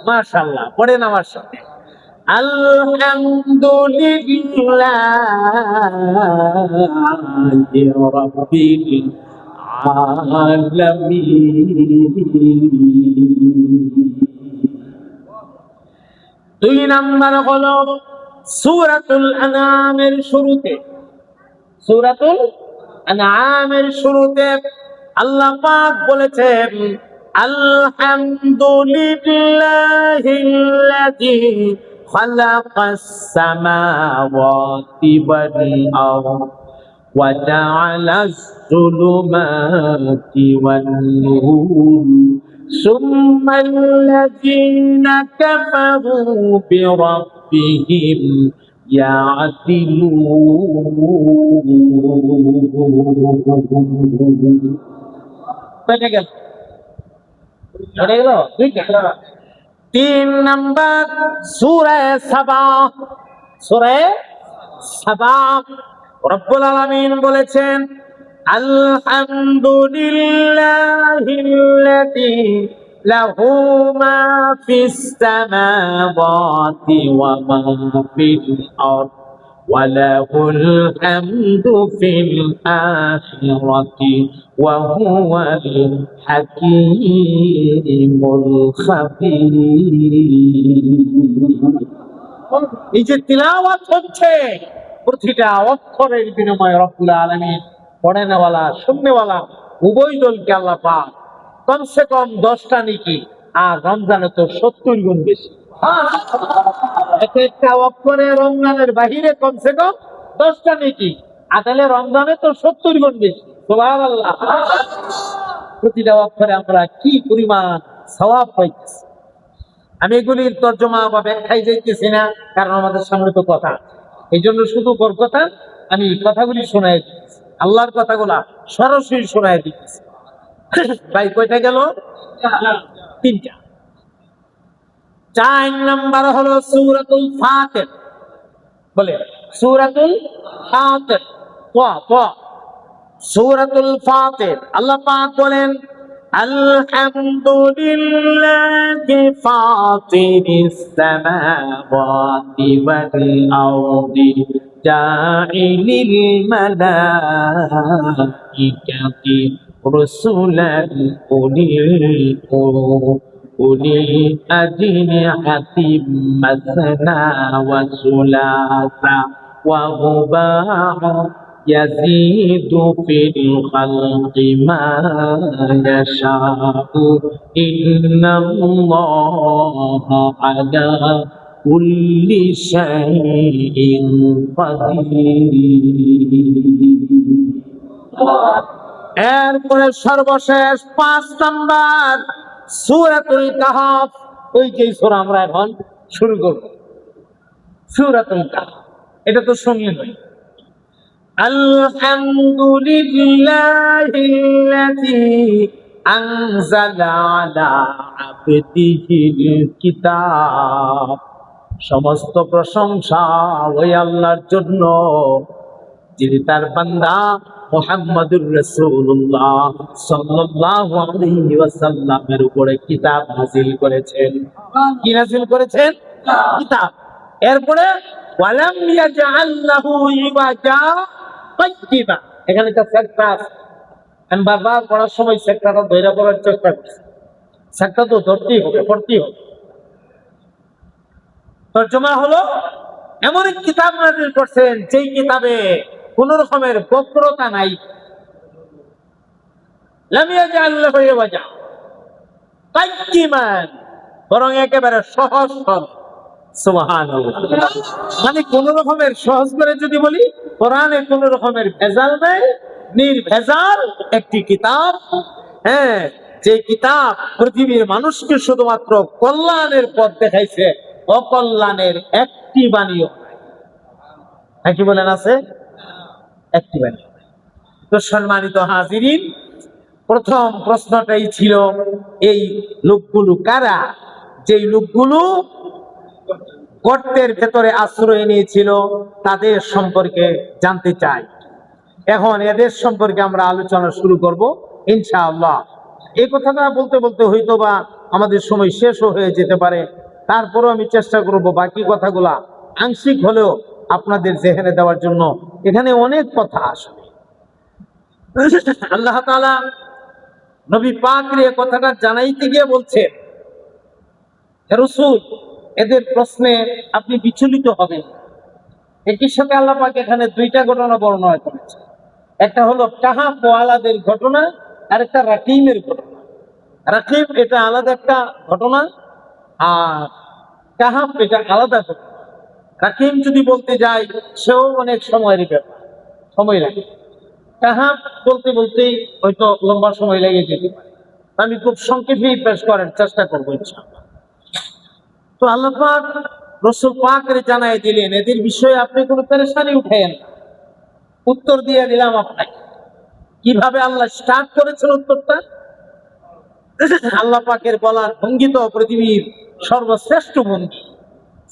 মাশাআল্লাহ, পড়েন আমার সাথে, আলহামদুলিল্লাহি রাব্বিল আলামিন। 2 নাম্বার হলো সূরাতুল আনআমের শুরুতে, সূরাতুল আনআমের শুরুতে আল্লাহ পাক বলেছেন আলহামদুলিল্লাহিল্লাযী খালাকাস সামাওয়াতি ওয়াল আরদ ওয়া জাআলাস যুলুমাতি ওয়ান নূর ثم الذين كفروا بربهم يعدلون কয়টা গেল? কয়টা গেল? দুইটা। 3 নাম্বার সূরা সাবা। সূরা সাবা রব্বুল আলামিন বলেছেন আলহামদুলিল্লাহিল্লাযী লাহু মা ফিস সামাওয়াতি ওয়া মা ফিল আরদ ওয়া লাহুল হামদু ফিল আখিরাতি ওয়া হুয়াল হাকীমুল খাবীর। এই যে তিলাওয়াত হচ্ছে, প্রতিটা অক্ষরের বিনিময়ে রব্বুল আলামিন পড়েনেওয়ালা শুননেওয়ালা উভয় দলকে আল্লাহ পাক কমসে কম 10টা নেকি, আর রমজানে তো 70 গুণ বেশি। এক একটা অক্ষরে রমজানের বাহিরে কমসে কম 10টা নেকি, আর তাহলে রমজানে তো 70 গুণ বেশি। সুবহানাল্লাহ। প্রতিটা অক্ষরে আমরা কি পরিমাণ সওয়াব পাইতেছি। আমি এগুলির তর্জমা বা ব্যাখ্যায় যাইতেছি না, কারণ আমাদের সামনে তো কথা, এই জন্য শুধু কথা আমি কথাগুলি শোনাই দিচ্ছি, আল্লাহর কথাগুলা সরাসরি শোনাই দিচ্ছি। ভাই কয়টা গেল? 3টা। 4 নাম্বার হলো সূরাতুল ফাতির। বলে সূরাতুল ফাতির। সূরাতুল ফাতির আল্লাহ পাক বলেন আলহামদুলিল্লাহি ফাতিরিস সামাওয়াতি ওয়াল আরদি জাইলিল মালাইকাতি রাসূলান উলিল আজনিহাতি মাসনা ওয়া সুলাসা ওয়া রুবা' يزيد في الخلق ما يشاء إن الله على كل شيء قدير। এরপরে সর্বশেষ 5 নাম্বার সূরাতুল কাহফ। ওই যে সূরা আমরা এখন শুরু করব, সূরাতুল কাহফ। এটা তো শুনলেন। আলহামদুলিল্লাহিল্লাযী আনজালা আলা আবদিহিল কিতাব। সমস্ত প্রশংসা ওই আল্লাহর জন্য যিনি তার বান্দা মুহাম্মদুর রাসূলুল্লাহ সাল্লাল্লাহু আলাইহি ওয়াসাল্লামের উপরে কিতাব নাযিল করেছেন। কি নাযিল করেছেন? কিতাব। এরপরে ওয়ালাম ইয়াজআল লাহু ইওয়াজা কাইয়িবা। এখানে একটা সেক্টর আছে, আমি বারবার পড়ার সময় সেক্টরটা ধরে পড়ার চেষ্টা করছি। সেক্টর তো ধরতেই হবে, পড়তেই হবে। তর্জমা হলো এমন এক কিতাব নাযিল করছেন যেই কিতাবে কোন রকমের বক্রতা নাই। লাম ইয়াজআল লাহু ইওয়াজা কাইয়িমান, বরং একেবারে সহজ সরল। সুবহানাল্লাহ। মানে কোন রকমের, সহজ করে যদি বলি, কোরআনে কোন রকমের ভেজাল নাই, নির্ভেজাল একটি কিতাব। হ্যাঁ, যে কিতাব পৃথিবীর মানুষকে শুধুমাত্র কল্যাণের পথ দেখাইছে, অকল্যাণের একটি বাণীও নাই। কি বলেন আছে? একটি বাণী। তো সম্মানিত হাজিরিন, প্রথম প্রশ্নটাই ছিল এই লোকগুলো কারা, যেই লোকগুলো গর্তের ভেতরে আশ্রয় নিয়েছিল, তাদের সম্পর্কে জানতে চাই। এখন এদের সম্পর্কে আমরা আলোচনা শুরু করব ইনশাআল্লাহ। এই কথাটা বলতে বলতে হয়তো বা আমাদের সময় শেষও হয়ে যেতে পারে, তারপরেও আমি চেষ্টা করব বাকি কথাগুলা আংশিক হলেও আপনাদের জেহেনে দেওয়ার জন্য। এখানে অনেক কথা আসবে। আল্লাহ তাআলা নবী পাকের এই কথাটা জানাইতে গিয়ে বলছেন, হে রাসূল, এদের প্রশ্নে আপনি বিচলিত হবেন। একই সাথে আল্লাহ পাক এখানে 2টা ঘটনা বর্ণনা করেছেন। একটা হলো কাহাফ ওয়ালাদের ঘটনা, আর একটা রাকিমের ঘটনা। রাকিম এটা আলাদা একটা ঘটনা, আর কাহাফ এটা আলাদা ঘটনা। রাকিম যদি বলতে যাই সেও অনেক সময়ের ব্যাপার, সময় লাগে। কাহাফ বলতে বলতেই হয়তো লম্বা সময় লেগে যেতে পারে। আমি খুব সংক্ষেপেই পেশ করার চেষ্টা করবো ইনশাআল্লাহ। তো আল্লাহ পাক রাসূল পাকের জানাই দিলেন, এদের বিষয়ে আপনি কোনো পেরেশানি উঠেন। উত্তর দিয়ে দিলাম আপনাকে। কিভাবে আল্লাহ স্টার্ট করেছেন উত্তরটা? আল্লাহ পাকের বলার ভঙ্গি তো পৃথিবীর সর্বশ্রেষ্ঠ ভঙ্গি।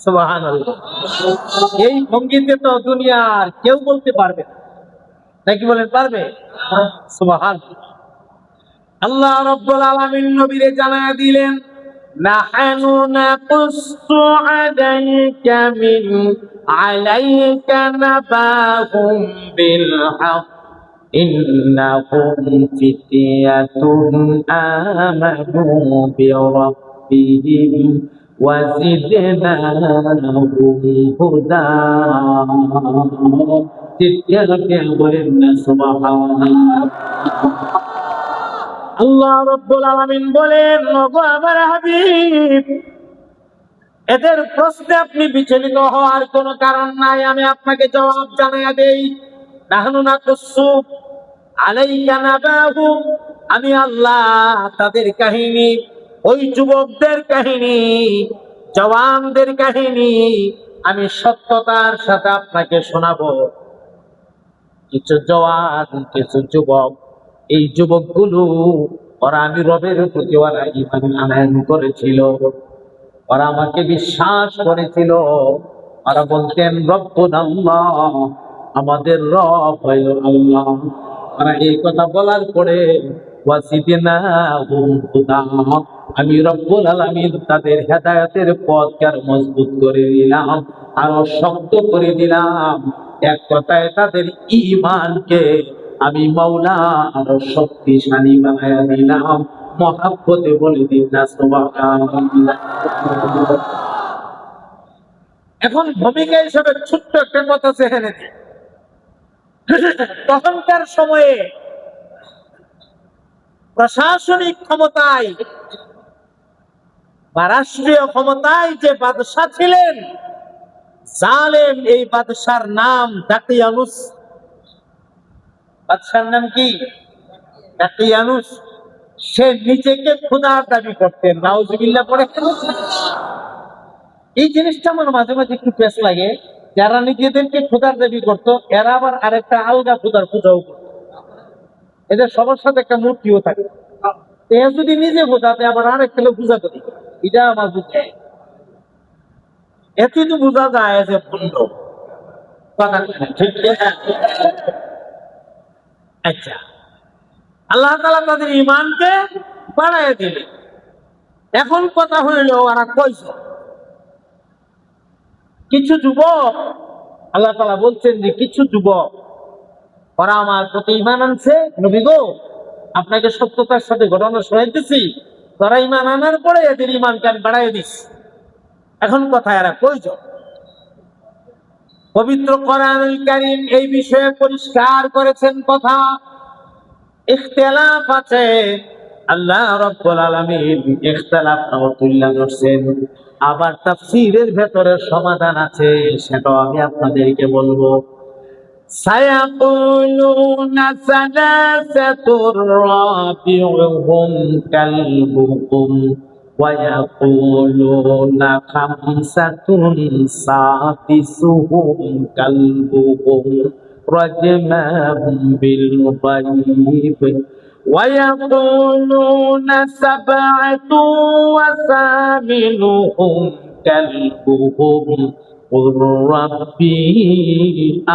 সুবহানাল্লাহ। এই ভঙ্গিতে তো দুনিয়ার কেউ বলতে পারবে না, নাকি বলেন পারবে? সুবহানাল্লাহ। আল্লাহ রাব্বুল আলামিন নবীরে জানায়া দিলেন, নাহনু নাকুসু আলাইকা নাবাহুম বিল হক ইন্নাহুম ফিতয়াতুন আমানু বিরাব্বিহিম ওয়া জিদনাহুম হুদা। চিৎকার বলেন না সুবহানাল্লাহ। আল্লাহ রাব্বুল আলামিন বলেন, ওগো আমার হাবিব, এদের প্রশ্নে আপনি বিচলিত হওয়ার কোনো কারণ নাই। আমি আপনাকে জবাব জানাইয়া দেই, নাহনু নাকুসু আলাইকা নাবাহুম, আমি আল্লাহ তাদের কাহিনী, ওই যুবকদের কাহিনী, জওয়ানদের কাহিনী আমি সত্যতার সাথে আপনাকে শোনাবো। কিছু জওয়ান, কিছু যুবক, এই যুবকগুলো ওরা আমি রবের প্রতি ওরা ঈমান আনয়ন করেছিল, ওরা আমাকে বিশ্বাস করেছিল। ওরা বলতেন রব্বুনা আল্লাহ, আমাদের রব হইল আল্লাহ। ওরা এই কথা বলার পরে ওয়াসিদনাহুম হুদা, আমি রব্বুল আলামিন তাদের হেদায়েতের পথকে আর মজবুত করে দিলাম, আরো শক্ত করে দিলাম। এক কথায় তাদের ঈমানকে আমি মাওলা আরো শক্তিশালী বানায়া দিলাম। মহাব্বতে বলে দিন না সুবহানাল্লাহ। এখন ভূমিকা হিসেবে ছোট্ট একটা কথা সেখানে, তখনকার সময়ে প্রশাসনিক ক্ষমতায় বা রাষ্ট্রীয় ক্ষমতায় যে বাদশাহ ছিলেন জালেম, এই বাদশার নাম দাকিয়ানুস। বাদশার নাম কি? দাকিয়ানুস। সে নিজেকে খোদার দাবি করতেন। নাউজুবিল্লাহ পড়ে। এই জিনিসটা আমার মাঝে মাঝে একটু পেশ লাগে, যারা নিজেদেরকে খোদার দাবি করতো এরা আবার আরেকটা আলগা খোদার পূজাও করত। এদের সবার সাথে একটা মূর্তিও থাকে। এ যদি নিজে খোদাতে আবার আরেকটা লোক পূজা করি, এটা আমার বুঝতে এত তো বোঝা যায় যে ভণ্ড। আচ্ছা, আল্লাহ তাআলা তাদের ঈমানকে বাড়াইয়া দিলেন। এখন কথা হইল ওরা কইছে কিছু যুবক, আল্লাহ তাআলা বলছেন যে কিছু যুবক ওরা আমার প্রতি ঈমান আনছে। নবী গো, আপনাকে সত্যতার সাথে ঘটনা শোনাইতেছি, তারা ঈমান আনার পরে এদের ঈমানকে আমি বাড়াইয়া দিচ্ছি। এখন কথা এরা কইছ, পবিত্র কোরআনুল কারীম এই বিষয়ে পরিষ্কার করেছেন। কথা ইখতিলাফ আছে, আল্লাহ রাব্বুল আলামিন ইখতিলাফটাও তুলে ধরছেন। আবার তাফসীরের ভেতরে সমাধান আছে, সেটাও আমি আপনাদেরকে বলবো। সায়াকুলুনা সালাসাতুর রাবিউহুম কালবুহুম ওয়া ইয়াকুলুনা খামসাতুন সাদিসুহুম কালবুহুম রাজমাহুম বিল গায়ব ওয়া ইয়াকুলুনা সাবআতুন ওয়া সামিনুহুম কালবুহুম قل ربي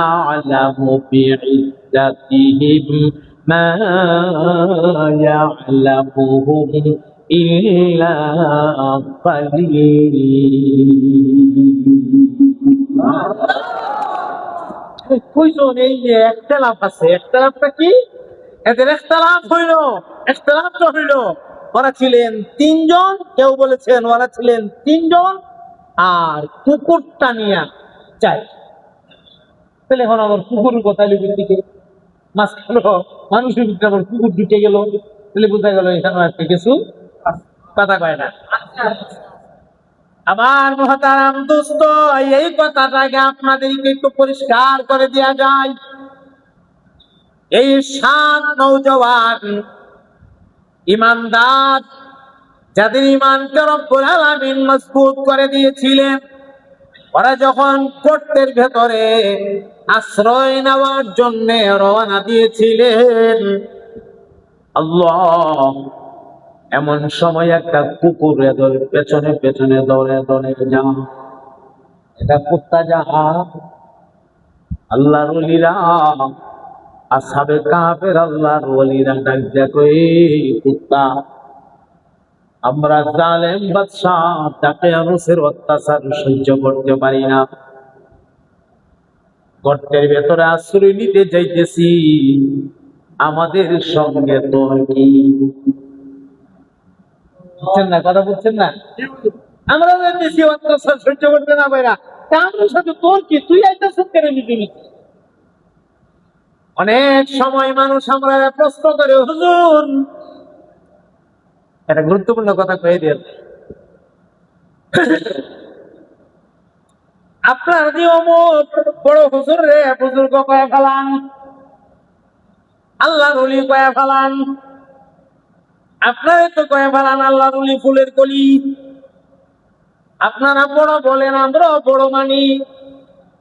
أعلم بعدتهم ما يعلمهم إلا قليل। কয়জন এই যে ইখতিলাফ আছে, ইখতিলাফটা কি? এদের ইখতিলাফ হইল ওরা ছিলেন তিনজন, কেউ বলেছেন ওরা ছিলেন তিনজন, আর কুকুরটা নিয়ে চাই। তাহলে এখন আমার কুকুর কোথায় লিখে দিকে মাছ খেলো, মানুষের ভিতরে আবার কুকুর ঢুকে গেল, তাহলে বোঝা গেল এখানে একটা কিছু কথা কয় না। আমার মহতারাম দোস্ত, এই কথাটাকে আপনাদেরকে একটু পরিষ্কার করে দেয়া যায়। এই 7 নওজওয়ান ইমানদার যাদের ইমানকে রব্বুল আলামিন মজবুত করে দিয়েছিলেন, ওরা যখন গর্তের ভেতরে আশ্রয় নেওয়ার জন্য রওনা দিয়েছিলেন, আল্লাহ এমন সময় একটা কুকুর এদের পেছনে পেছনে দৌড়ে দৌড়ে যা, এটা কুত্তা যাহা আল্লাহর ওলিরা, আসহাবে কাফের আল্লাহর ওলিরা ডাক দেখো, এই কুত্তা, আমরা জালেম বাদশাহ দাকিয়ানুসের অত্যাচার সহ্য করতে পারি না, গর্তের ভেতরে আশ্রয় নিতে যাইতেছি, আমাদের সঙ্গে তোর কি? বুঝছেন না, কথা বুঝছেন না? আমরা যাইতেছি অত্যাচার সহ্য করতে না পাইরা, তা আমার সাথে তোর কি? তুই আইতেছিস কেন নিজে নিজে? অনেক সময় মানুষ আমরা প্রশ্ন করে, হুজুর একটা গুরুত্বপূর্ণ কথা কয়ে দিয়ে, আপনার যে অমুক বড় হুজুর রে, বুজুর্গ কয়ে ফেলান, আল্লাহর ওলি কয়ে ফেলান, আপনারা তো কয়ে ফেলান আল্লাহর ওলি ফুলের কলি, আপনারা বড় বলেন, আমরাও বড় মানি,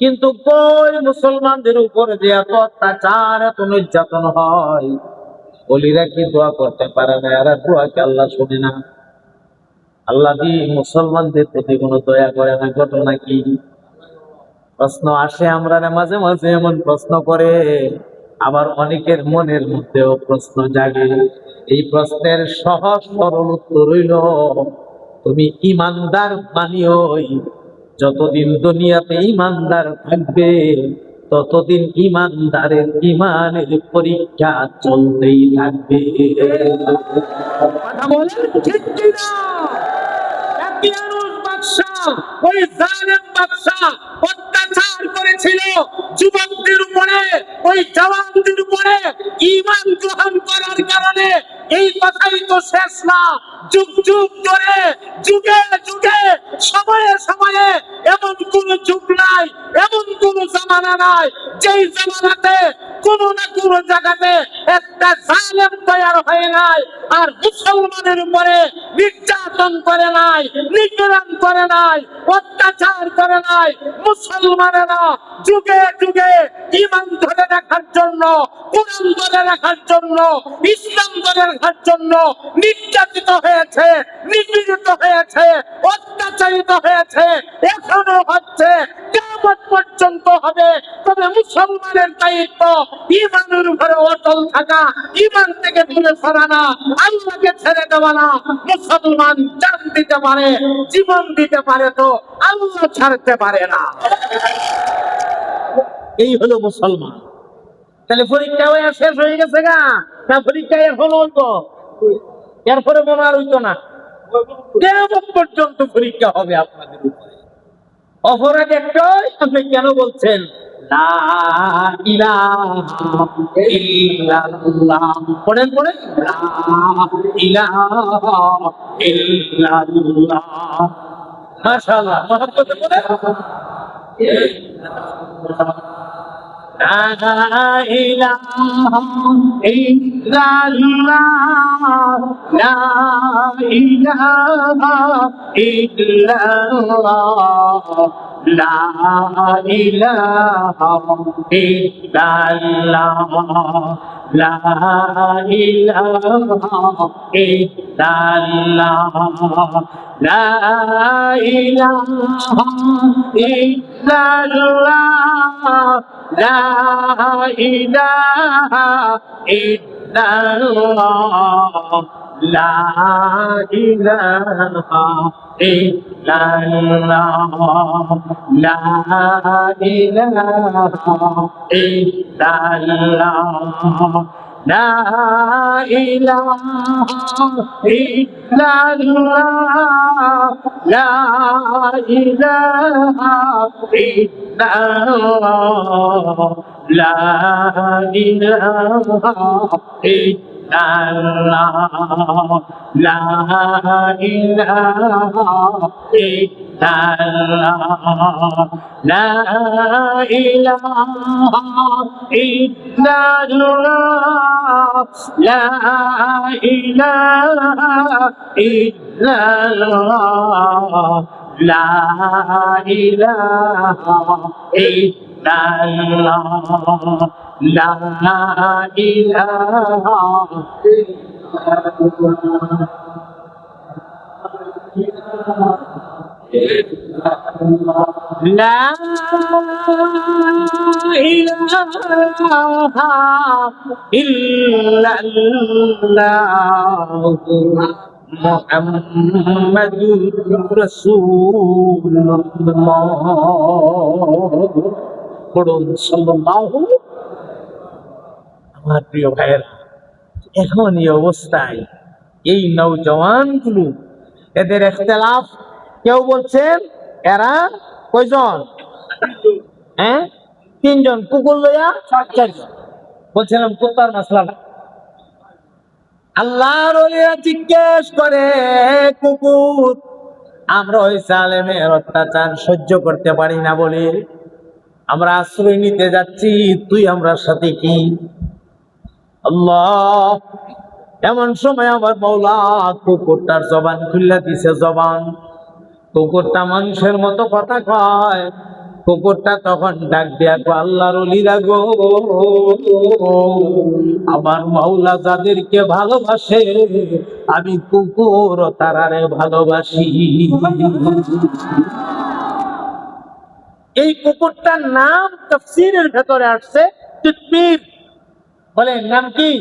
কিন্তু কই মুসলমানদের উপরে যে এত অত্যাচার, এত নির্যাতন হয়, ওলিরা কি দোয়া করতে পারে না? এরা দোয়া কি আল্লাহ শুনে না? আল্লাহ কি মুসলমানদের প্রতি কোনো দয়া করে না? ঘটনা কি? প্রশ্ন আসে আমরা মাঝে মাঝে, এমন প্রশ্ন করে, আবার অনেকের মনের মধ্যেও প্রশ্ন জাগে। এই প্রশ্নের সহজ সরল উত্তর হইল, তুমি ইমানদার মানিও, যতদিন দুনিয়াতে ইমানদার থাকবে ততদিন ইমানদারের ইমানের পরীক্ষা চলতেই থাকবে। কথা বলেন ঠিক কিনা? দাকিয়ানুস বাদশা, ওই জালেম বাদশা অত্যাচার করেছিল যুবকদের উপরে, ওই জওয়ানদের উপরে, ঈমান গ্রহণ করার কারণে। এই কথাই তো শেষ না, যুগ যুগ ধরে, যুগে যুগে, সময়ে সময়ে এমন কোন যুগ নাই, এমন কোন জামানা নাই যেই জামানাতে কোন না কোন জায়গাতে একটা জালেম তৈরি হয় নাই আর মুসলমানের উপরে নির্যাতন করে নাই, নিপীড়ন করে নাই, অত্যাচার করে নাই। মুসলমানেরা যুগে যুগে ঈমান ধরে রাখার জন্য, কোরআন ধরে রাখার জন্য, ইসলাম ধরে রাখার জন্য নির্যাতিত হয়েছে, নিপীড়িত হয়েছে, অত্যাচারিত হয়েছে, এখনো হচ্ছে, কিয়ামত পর্যন্ত হবে। তবে মুসলমানের দায়িত্ব ঈমানের উপরে অটল থাকা, ঈমান থেকে দূরে সরা না, আল্লাহকে ছেড়ে দেওয়া না। মুসলমান জান দিতে পারে, জীবন দিতে পারে, তো আল্লাহ ছাড়তে পারে না। এই হলো মুসলমান। তাহলে পরীক্ষা শেষ হয়ে গেছে গা, না পরীক্ষা এখন হইতো? এরপরে মনে আর হইতো না, কিয়ামত পর্যন্ত পরীক্ষা হবে আপনাদের উপরে। অপরাধ একটাই, আপনি কেন বলছেন লা ইলাহা ইল্লাল্লাহ? পড়েন পড়েন, লা ইলাহা ইল্লাল্লাহ। মাশাআল্লাহ, মহব্বতে পড়েন, লা ইলাহা ইল্লাল্লাহ, লা ইলাহা ইল্লাল্লাহ, লা ইলাহা ইল্লাল্লাহ, লা ইলাহা ইল্লাল্লাহ, লা ইলাহা ইল্লাল্লাহ, লা ইলাহা ইল্লাল্লাহ, লা ইলাহা ইল্লাল্লাহ, লা ইলাহা ইল্লাল্লাহ, লা ইলাহা ইল্লাল্লাহ, লা ইলাহা ইল্লাল্লাহ, লা ইলাহা ইল্লাল্লাহ, লা ইলাহা لا إله إلا الله لا إله إلا الله لا إله إلا الله لا إله لا إله إلا الله محمد رسول الله পড়ুন সাল্লাল্লাহু। আমার প্রিয় ভাইয়েরা, এখন এই অবস্থায় এই নওজওয়ানগুলো এদের ইখতিলাফ, কেউ বলছেন এরা কয়জন, হ্যাঁ 3 জন, কুকুর লইয়া 4 জন। বলছিলাম কুত্তার মাসলাটা। আল্লাহর ওলিরা জিজ্ঞেস করে, কুকুর আমরা ওই জালেমের অত্যাচার সহ্য করতে পারি না বলে আমরা আশ্রয় নিতে যাচ্ছি, তুই আমরা সাথে কি? আল্লাহ, এমন সময় আমার মাওলা কুকুরটার জবান খুলে দিছে। জবান, কুকুরটা মানুষের মতো কথা কয়। কুকুরটা তখন ডাক দিয়া গো, আল্লাহর ওলিরা গো, আমার মাওলা যাদেরকে ভালোবাসে আমি কুকুর তারারে ভালোবাসি। এই কুকুরটার নাম তাফসীরের ভেতরে আসছে কিতমির। বলেন নাম কি?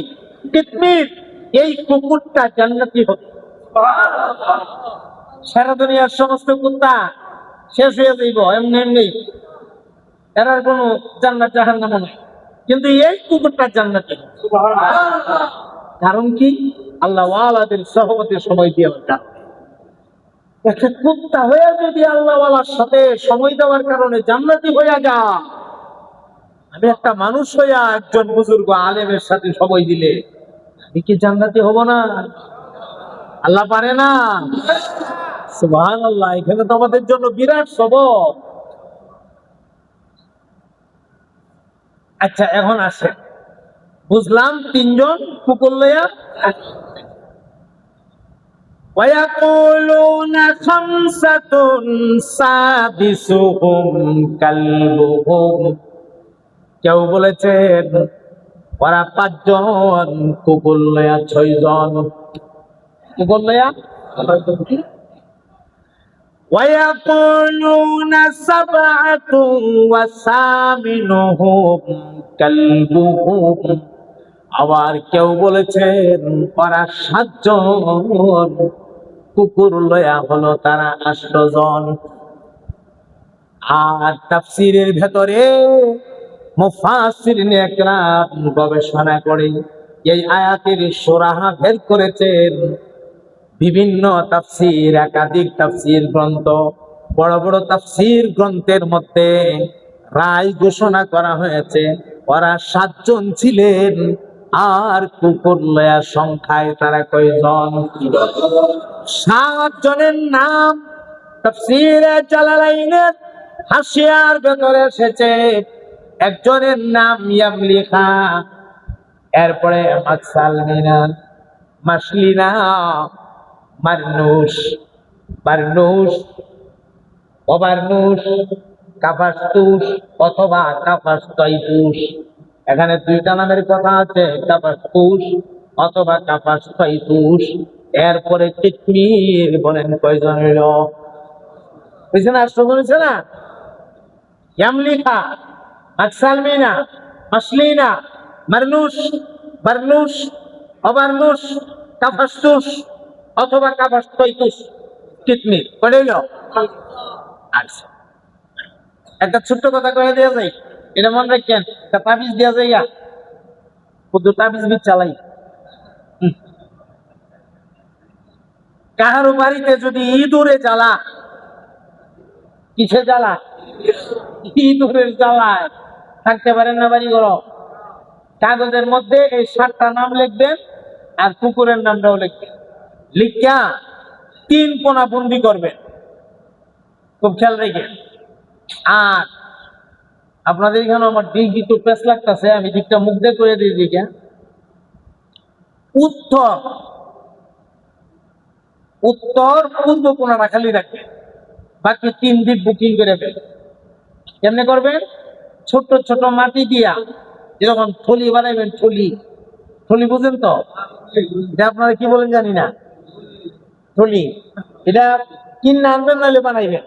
কিতমির। এই কুকুরটা জান্নাতি হবে। সারা দুনিয়ার সমস্ত কুত্তা শেষ হয়ে যাইব এমনি এমনি, এরার কোনো জান্নাত জাহান্নাম নাই, কিন্তু এই কুকুরটা জান্নাতি। কারণ কি? আল্লাহ ওয়ালাদের সহবতে সময় দিয়ে একটা কুত্তা হয়ে যদি আল্লাহ ওয়ালার সাথে সময় দেওয়ার কারণে জান্নাতি হয়ে যা, আমি একটা মানুষ হইয়া একজন বুজুর্গ আলেমের সাথে সময় দিলে আমি কি জান্নাতি হব না? আল্লাহ পারে না? সুবহানাল্লাহ। এখানে তো আমাদের জন্য বিরাট সবক। আচ্ছা, এখন আসে, বুঝলাম 3 জন কুকুর লইয়া। وَيَقُولُونَ خَمْسَةٌ سَادِسُهُمْ كَلْبُهُمْ। কেউ বলেছেন ওরা 5 জন, কুকুর লইয়া 6 জন, কুকুর লইয়া। وَيَقُولُونَ سَبْعَةٌ وَثَامِنُهُمْ كَلْبُهُمْ। আবার কেউ বলেছেন ওরা 7 জন, কুকুর লইয়া হলো তারা 8 জন। আর তাফসীরের ভেতরে মুফাসসিরিনে একরাম গবেষণা করে এই আয়াতের সুরাহা বের করেছেন। বিভিন্ন তাফসীর, একাধিক তাফসীর গ্রন্থ, বড় বড় তাফসীর গ্রন্থের মধ্যে রায় ঘোষণা করা হয়েছে ওরা 7 জন ছিলেন। আর কুকুর লয়া সংখ্যায় তারা কয়জন? 7 জনের নাম তাফসীরে জালালাইনের হাসিয়ার ভেতরে এসেছে। একজনের নাম ইয়ামলিখা, এরপরে মাকসালমিনা, মাসলিনা, মারনুস, বারনুস, অবারনুস, কাফাসতুস অথবা কাফাসতাইতুস। এখানে 2টা নামের কথা আছে, কাফাসতুস অথবা কাফাসতাইতুস। এরপরে কিতমির। বলেন কয়জন হইল? বুঝছেন? 8 জন হইছে না? ইয়ামলিখা, মাকসালমিনা, মাসলিনা, মারনুস, বারনুস, অবারনুস, কাফাসতুস অথবা কাফাসতাইতুস, কিতমির। কয়টা হইল? আচ্ছা, একটা ছোট্ট কথা কয়ে দেওয়া যায়, এটা মনে রাখেন। একটা তাবিজ দেওয়া যায়, শুধু তাবিজ বি চালাই। কাহারো বাড়িতে যদি ইঁদুরে জ্বালা, কিসে জ্বালা? ইঁদুরের জ্বালায় থাকতে পারেন না বাড়ি ঘর, কাগজের মধ্যে এই 7টা নাম লিখবেন আর কুকুরের নামটাও লিখবেন। লিখা 3 কোণা বন্দি করবেন। খুব খেয়াল রেখে। আর আপনাদের এখানে আমার দিক একটু পেস লাগতেছে, আমি দিকটা মুখ দিয়ে করে দিয়ে দিকে। উত্তর উত্তর পূর্ব কোণাটা খালি রাখবে, বাকি 3 দিক বুকিং করে ফেলবে। কেমনে করবেন? ছোট ছোট মাটি দিয়া, যেরকম থলি বানাইবেন, থলি থলি বুঝেন তো? এটা আপনারা কি বলেন জানি না, থলি। এটা কিনে আনবেন নাহলে বানাইবেন।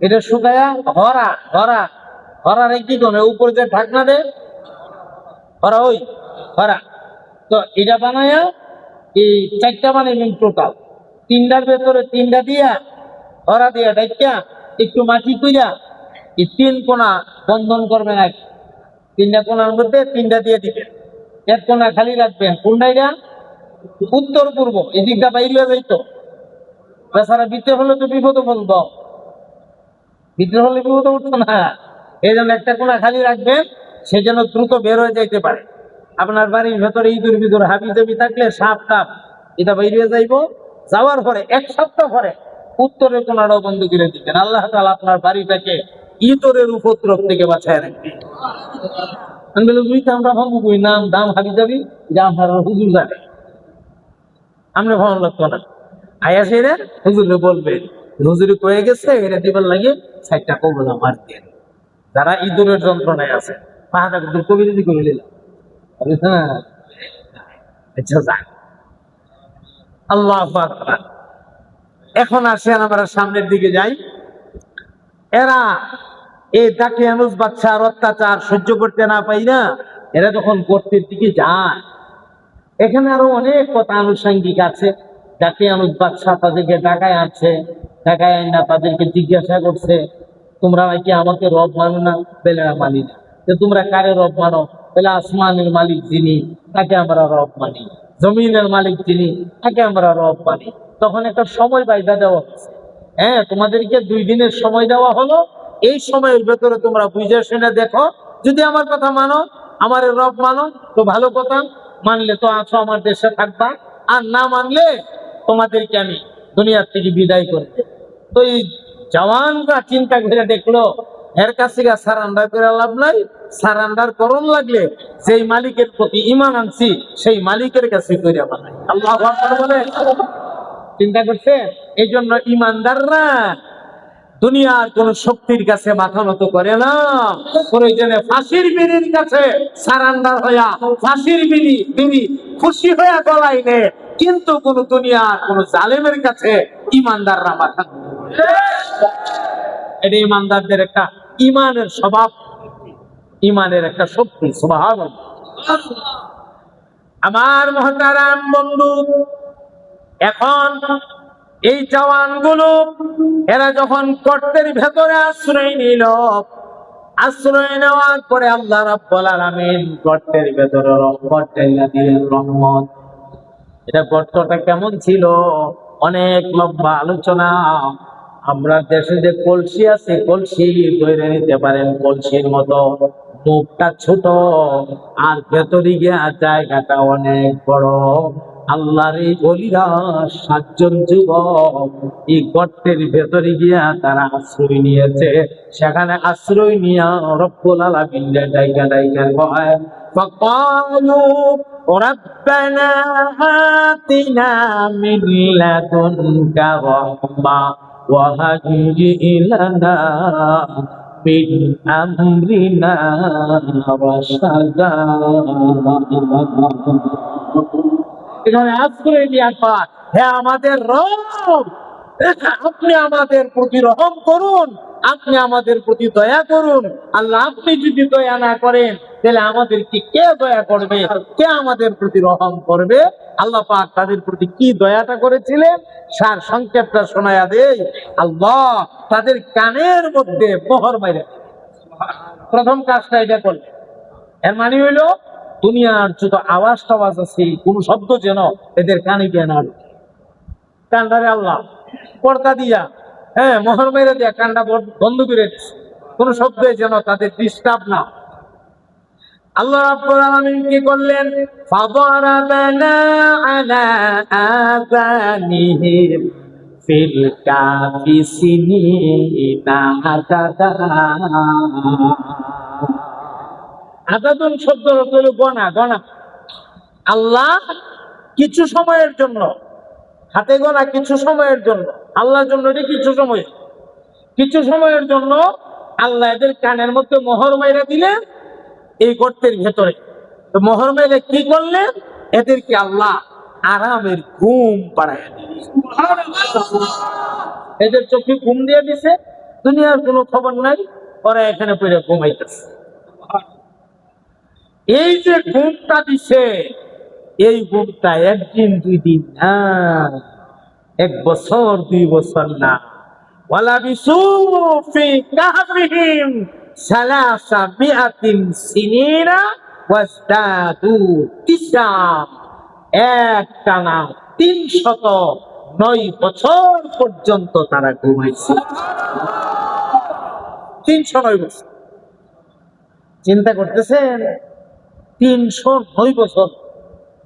এটা শুকায়া হরা হরা হরার কি করে উপর যে ঢাকনা দেয়, হরা, ওই হরা। তো এটা বানায়া এই 4টা বানাইবেন টোটাল। 3টার ভেতরে 3টা দিয়া হরা দিয়া ডাইকা একটু মাটি কইরা এই 3 কোণা বন্ধন করবেন। আর 3টা কোণার মধ্যে 3টা দিয়ে দিবেন, 1 কোণা খালি রাখবেন। কোনটা? উত্তর পূর্ব। এই দিকটা বাইরে যাইতো, বেচারা ভিতরে হলে তো বিপদ বলবো, ভিতরে হলে বিপদ উঠতো না। এই জন্য 1টা কোণা খালি রাখবেন, সে যেন দ্রুত বের হয়ে যাইতে পারে। আপনার বাড়ির ভেতরে ইঁদুর বিদুর হাবি জাবি থাকলে, সাপ টাপ, এটা বাইরে যাইবো। যাওয়ার পরে 1 সপ্তাহ পরে উত্তরের কোণাটাও বন্ধ করে দিবেন। আল্লাহ তাআলা আপনার বাড়িটাকে ইঁদুরের উপদ্রব থেকে বাঁচায় রাখবে। আমি বলি, বুঝতে আমরা ভাববো কই নাম দাম হাবি যাবি, যা আপনার হুজুর যাবে, আমরা ভালো লাগতো না। আয়া সেরে হুজুরে বলবে, হুজুরে কয়ে গেছে এটা দিবার লাগে 60টা কবর আমার দেন। যারা ইঁদুরের যন্ত্রণায় আছে, পাহাড়টা কিন্তু কবিরাজি করে নিলাম। আচ্ছা যাক, আল্লাহু আকবার। এখন আসেন আমরা সামনের দিকে যাই। এরা এই দাকিয়ানুস বাদশার অত্যাচার সহ্য করতে না পাই না, এরা যখন গর্তের দিকে যায়, এখানে আরো অনেক কথা আনুষঙ্গিক আছে। দাকিয়ানুস বাদশা তাদেরকে ঢাকায় আনছে, ঢাকায় আইনা তাদেরকে জিজ্ঞাসা করছে, তোমরা নাকি আমাকে রব মানো না? বলে মানি না। যে তোমরা কারে রব মানো? বলে আসমানের মালিক যিনি, তাকে আমরা রব মানি। জমিনের মালিক যিনি, তাকে আমরা রব মানি। তখন একটা সময় বাইদা দেওয়া হচ্ছে, হ্যাঁ তোমাদেরকে 2 দিনের সময় দেওয়া হলো। এই সময়ের ভেতরে তোমরা বুঝে শুনে দেখো, যদি আমার কথা মানো, আমার রব মানো তো ভালো কথা, মানলে তো আছো আমার দেশে থাকবা, আর না মানলে তোমাদেরকে আমি দুনিয়ার থেকে বিদায় করব। তো এই জওয়ানরা চিন্তা করে দেখলো, এর কাছে সারান্ডার করে লাভ নাই, সারান্ডার করণ লাগলে যেই মালিকের প্রতি ঈমান আনছি সেই মালিকের কাছে কইরা বানাই। আল্লাহু আকবার বলে চিন্তা করছে। এই জন্য ঈমানদাররা দুনিয়ার কোন শক্তির কাছে মাথা নত করে না, প্রয়োজনে ফাঁসির বিড়ির কাছে সারান্ডার হইয়া ফাঁসির বিড়ি খুশি হইয়া গলায় নে, কিন্তু কোন দুনিয়ার কোন জালেমের কাছে ঈমানদাররা মাথা নত করে না। এটা ঈমানদারদের একটা ঈমানের স্বভাব, ঈমানের একটা শক্তি। সুবহানাল্লাহ। আমার মুহতারাম বন্ধু, এখন এই জওয়ানগুলো এরা যখন গর্তের ভেতরে আশ্রয় নিল, আশ্রয় নেওয়ার পরে আল্লাহ রাব্বুল আলামিন গর্তের ভেতরে রহমত ঢেলে দিলেন। রহমত। এটা গর্তটা কেমন ছিল, অনেক লম্বা আলোচনা। আমরা দেশে যে কলসি আছে, কলসি ধরে নিতে পারেন, কলসির মতো, মুখটা ছোট আর ভেতরে গিয়া জায়গাটা অনেক বড়। আল্লাহর এই ওলিরা 7 জন যুবক এই গর্তের ভেতরে গিয়া তারা আশ্রয় নিয়েছে। সেখানে আশ্রয় নিয়া রব্বুল আলামিন জায়গা কয়, ফাকালু রব্বানা আতিনা মিন লাদুনকা রাহমা ওয়া হাইয়্যি লানা মিন আমরিনা রাশাদা। এখানে আশ্রয় নেওয়ার পর, হে আমাদের রব, আপনি আমাদের প্রতি রহম করুন, আপনি আমাদের প্রতি দয়া করুন। আল্লাহ, আপনি যদি দয়া না করেন তাহলে আমাদেরকে কে দয়া করবে, কে আমাদের প্রতি রহম করবে? আল্লাহ পাক তাদের প্রতি কি দয়াটা করেছিলেন সার সংক্ষেপটা শোনায়া দেই। আল্লাহ তাদের কানের মধ্যে মোহর মাইরা প্রথম কাজটা এটা করলেন। এর মানে হইল দুনিয়ার যত আওয়াজ টাওয়াজ আছে, কোন শব্দ যেন এদের কানে গিয়ে না ঢুকে। কানটারে আল্লাহ পর্দা দিয়া, হ্যাঁ মোহর মেরে দিয়া কানটা বন্ধ করে দিচ্ছে, কোন শব্দে যেন তাদের ডিস্টার্ব না। আল্লাহ রাব্বুল আলামিন কি করলেন? ফাদারাবানা আলা আযানিহিম ফিল কাফি সিনিনা আদাদা। আদাদুন শব্দের অর্থ হলো গণা, গণা। আল্লাহ কিছু সময়ের জন্য, হাতে গোনা কিছু সময়ের জন্য, আল্লাহর জন্য এটি কিছু সময়, কিছু সময়ের জন্য আল্লাহ এদের কানের মধ্যে মোহর মাইরা দিলেন এই গর্তের ভেতরে। তো মোহর মাইরে কি করলেন? এদেরকে আল্লাহ আরামের ঘুম পাড়ায় দিলেন। এদের চোখে ঘুম দিয়ে দিছে, দুনিয়ার কোনো খবর নাই, ওরা এখানে পড়ে ঘুমাইতেছে। এই যে ঘুমটা দিছে, এই ঘুমটা একদিন দুই দিন না, 1 বছর 2 বছর না। ওয়ালাবিসু ফি কাহফিহিম সালাসা মিআতিন সিনিনা ওয়াজদাদু তিসআ। একটানা 309 বছর পর্যন্ত তারা ঘুমাইছে। 309 বছর। চিন্তা করতেছেন, 309 বছর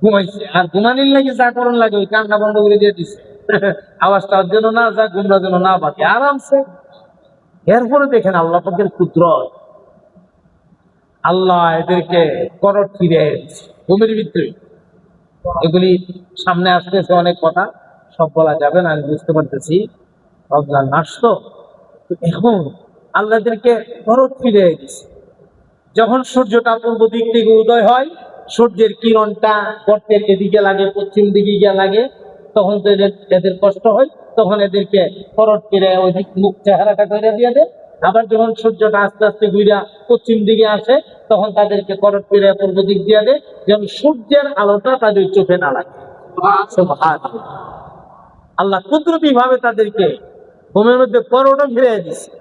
ঘুমাইছে। আর ঘুমানির লাগে যা করণ লাগে ওই কান্না বন্ধ করে দিয়ে দিছে, আওয়াজটা যেন না যা, ঘুমরা যেন না বাকি, আরামসে। এরপরে দেখেন আল্লাহ পাকের কুদরত, আল্লাহ এদেরকে করট ফিরে ঘুমের ভিতরে। এগুলি সামনে আসতেছে অনেক কথা, সব বলা যাবে না, আমি বুঝতে পারতেছি রমজান মাস তো। এখন আল্লাহ এদেরকে করট ফিরে দিচ্ছে। যখন সূর্যটা পূর্ব দিক থেকে উদয় হয়, সূর্যের কিরণটা গর্তের এদিকে লাগে, পশ্চিম দিকে গিয়ে লাগে, তখন তো এদের কষ্ট হয়, তখন এদেরকে করট ফিরে ওই দিক মুখ চেহারাটা করে দিয়ে দেয়। আবার যখন সূর্যটা আস্তে আস্তে ঘুরে পশ্চিম দিকে আসে, তখন তাদেরকে করট ফিরে পূর্ব দিক দিয়ে দেয়, যেন সূর্যের আলোটা তাদের চোখে না লাগে। সুবহানাল্লাহ। আল্লাহ কুদরতি ভাবে তাদেরকে ঘুমের মধ্যে করটও ফিরে দিচ্ছে।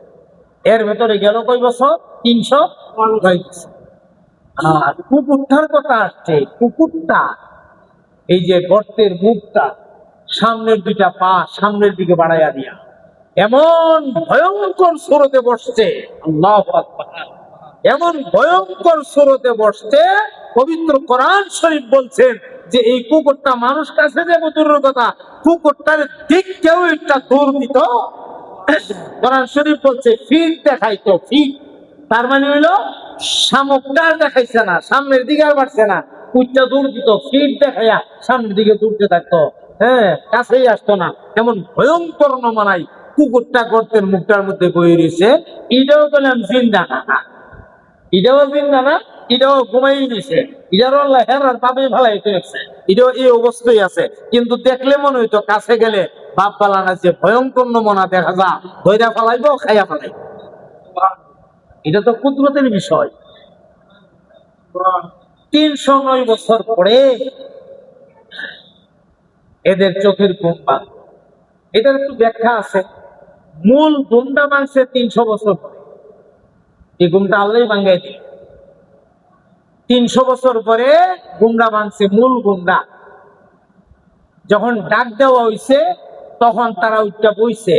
এর ভেতরে গেল কয় বছর? 309 বছর। আর কুকুরটার কথা আসছে। কুকুরটা এই যে গর্তের মুখটা, সামনের 2টা পা সামনের দিকে বাড়াইয়া দিয়া এমন ভয়ঙ্কর স্রোতে বসছে, আল্লাহু আকবার, এমন ভয়ঙ্কর স্রোতে বসছে, পবিত্র কোরআন শরীফ বলছেন যে এই কুকুরটা মানুষ কাছে যাবো দূরের কথা, কুকুরটার দিক কেউ একটা দূর দিত। কোরআন শরীফ বলছে ফিট দেখাইতো, ফিট, তার মানে হইলো শামুকটা দেখাইছে না, সামনের দিকে আর বাড়ছে না, উচ্চা দূর দিত, ফিট দেখাইয়া সামনের দিকে দূরতে থাকতো, হ্যাঁ, কাছেই আসতো না। এমন ভয়ঙ্কর নমনাই কুকুরটা গর্তের মুখটার মধ্যে বয়ে রয়েছে। এটাও বললাম জিন্দা না, এটাও জিন্দা না, এটাও ঘুমাই নিছে, এটারও আল্লাহ হেরার পাবে ভালাই ফেলেছে, এটাও এই অবস্থায় আছে। কিন্তু দেখলে মনে হইতো কাছে গেলে বাপ বালানা যে ভয়ঙ্কর নমনা দেখা যা, ধৈর্য ফালাইবো, খাইয়া ফালাইবো। এটা তো কুদরতের বিষয়। 309 বছর পরে এদের চোখের ঘুম ভাঙল। এটার একটু ব্যাখ্যা আছে। মূল ঘুমটা ভাঙছে 300 বছর পরে। এই ঘুমটা আল্লাহই ভাঙাই দিল। 300 বছর পরে ঘুমটা ভাঙছে, মূল ঘুমটা। যখন ডাক দেওয়া হইছে তখন তারা উঠটা বইছে,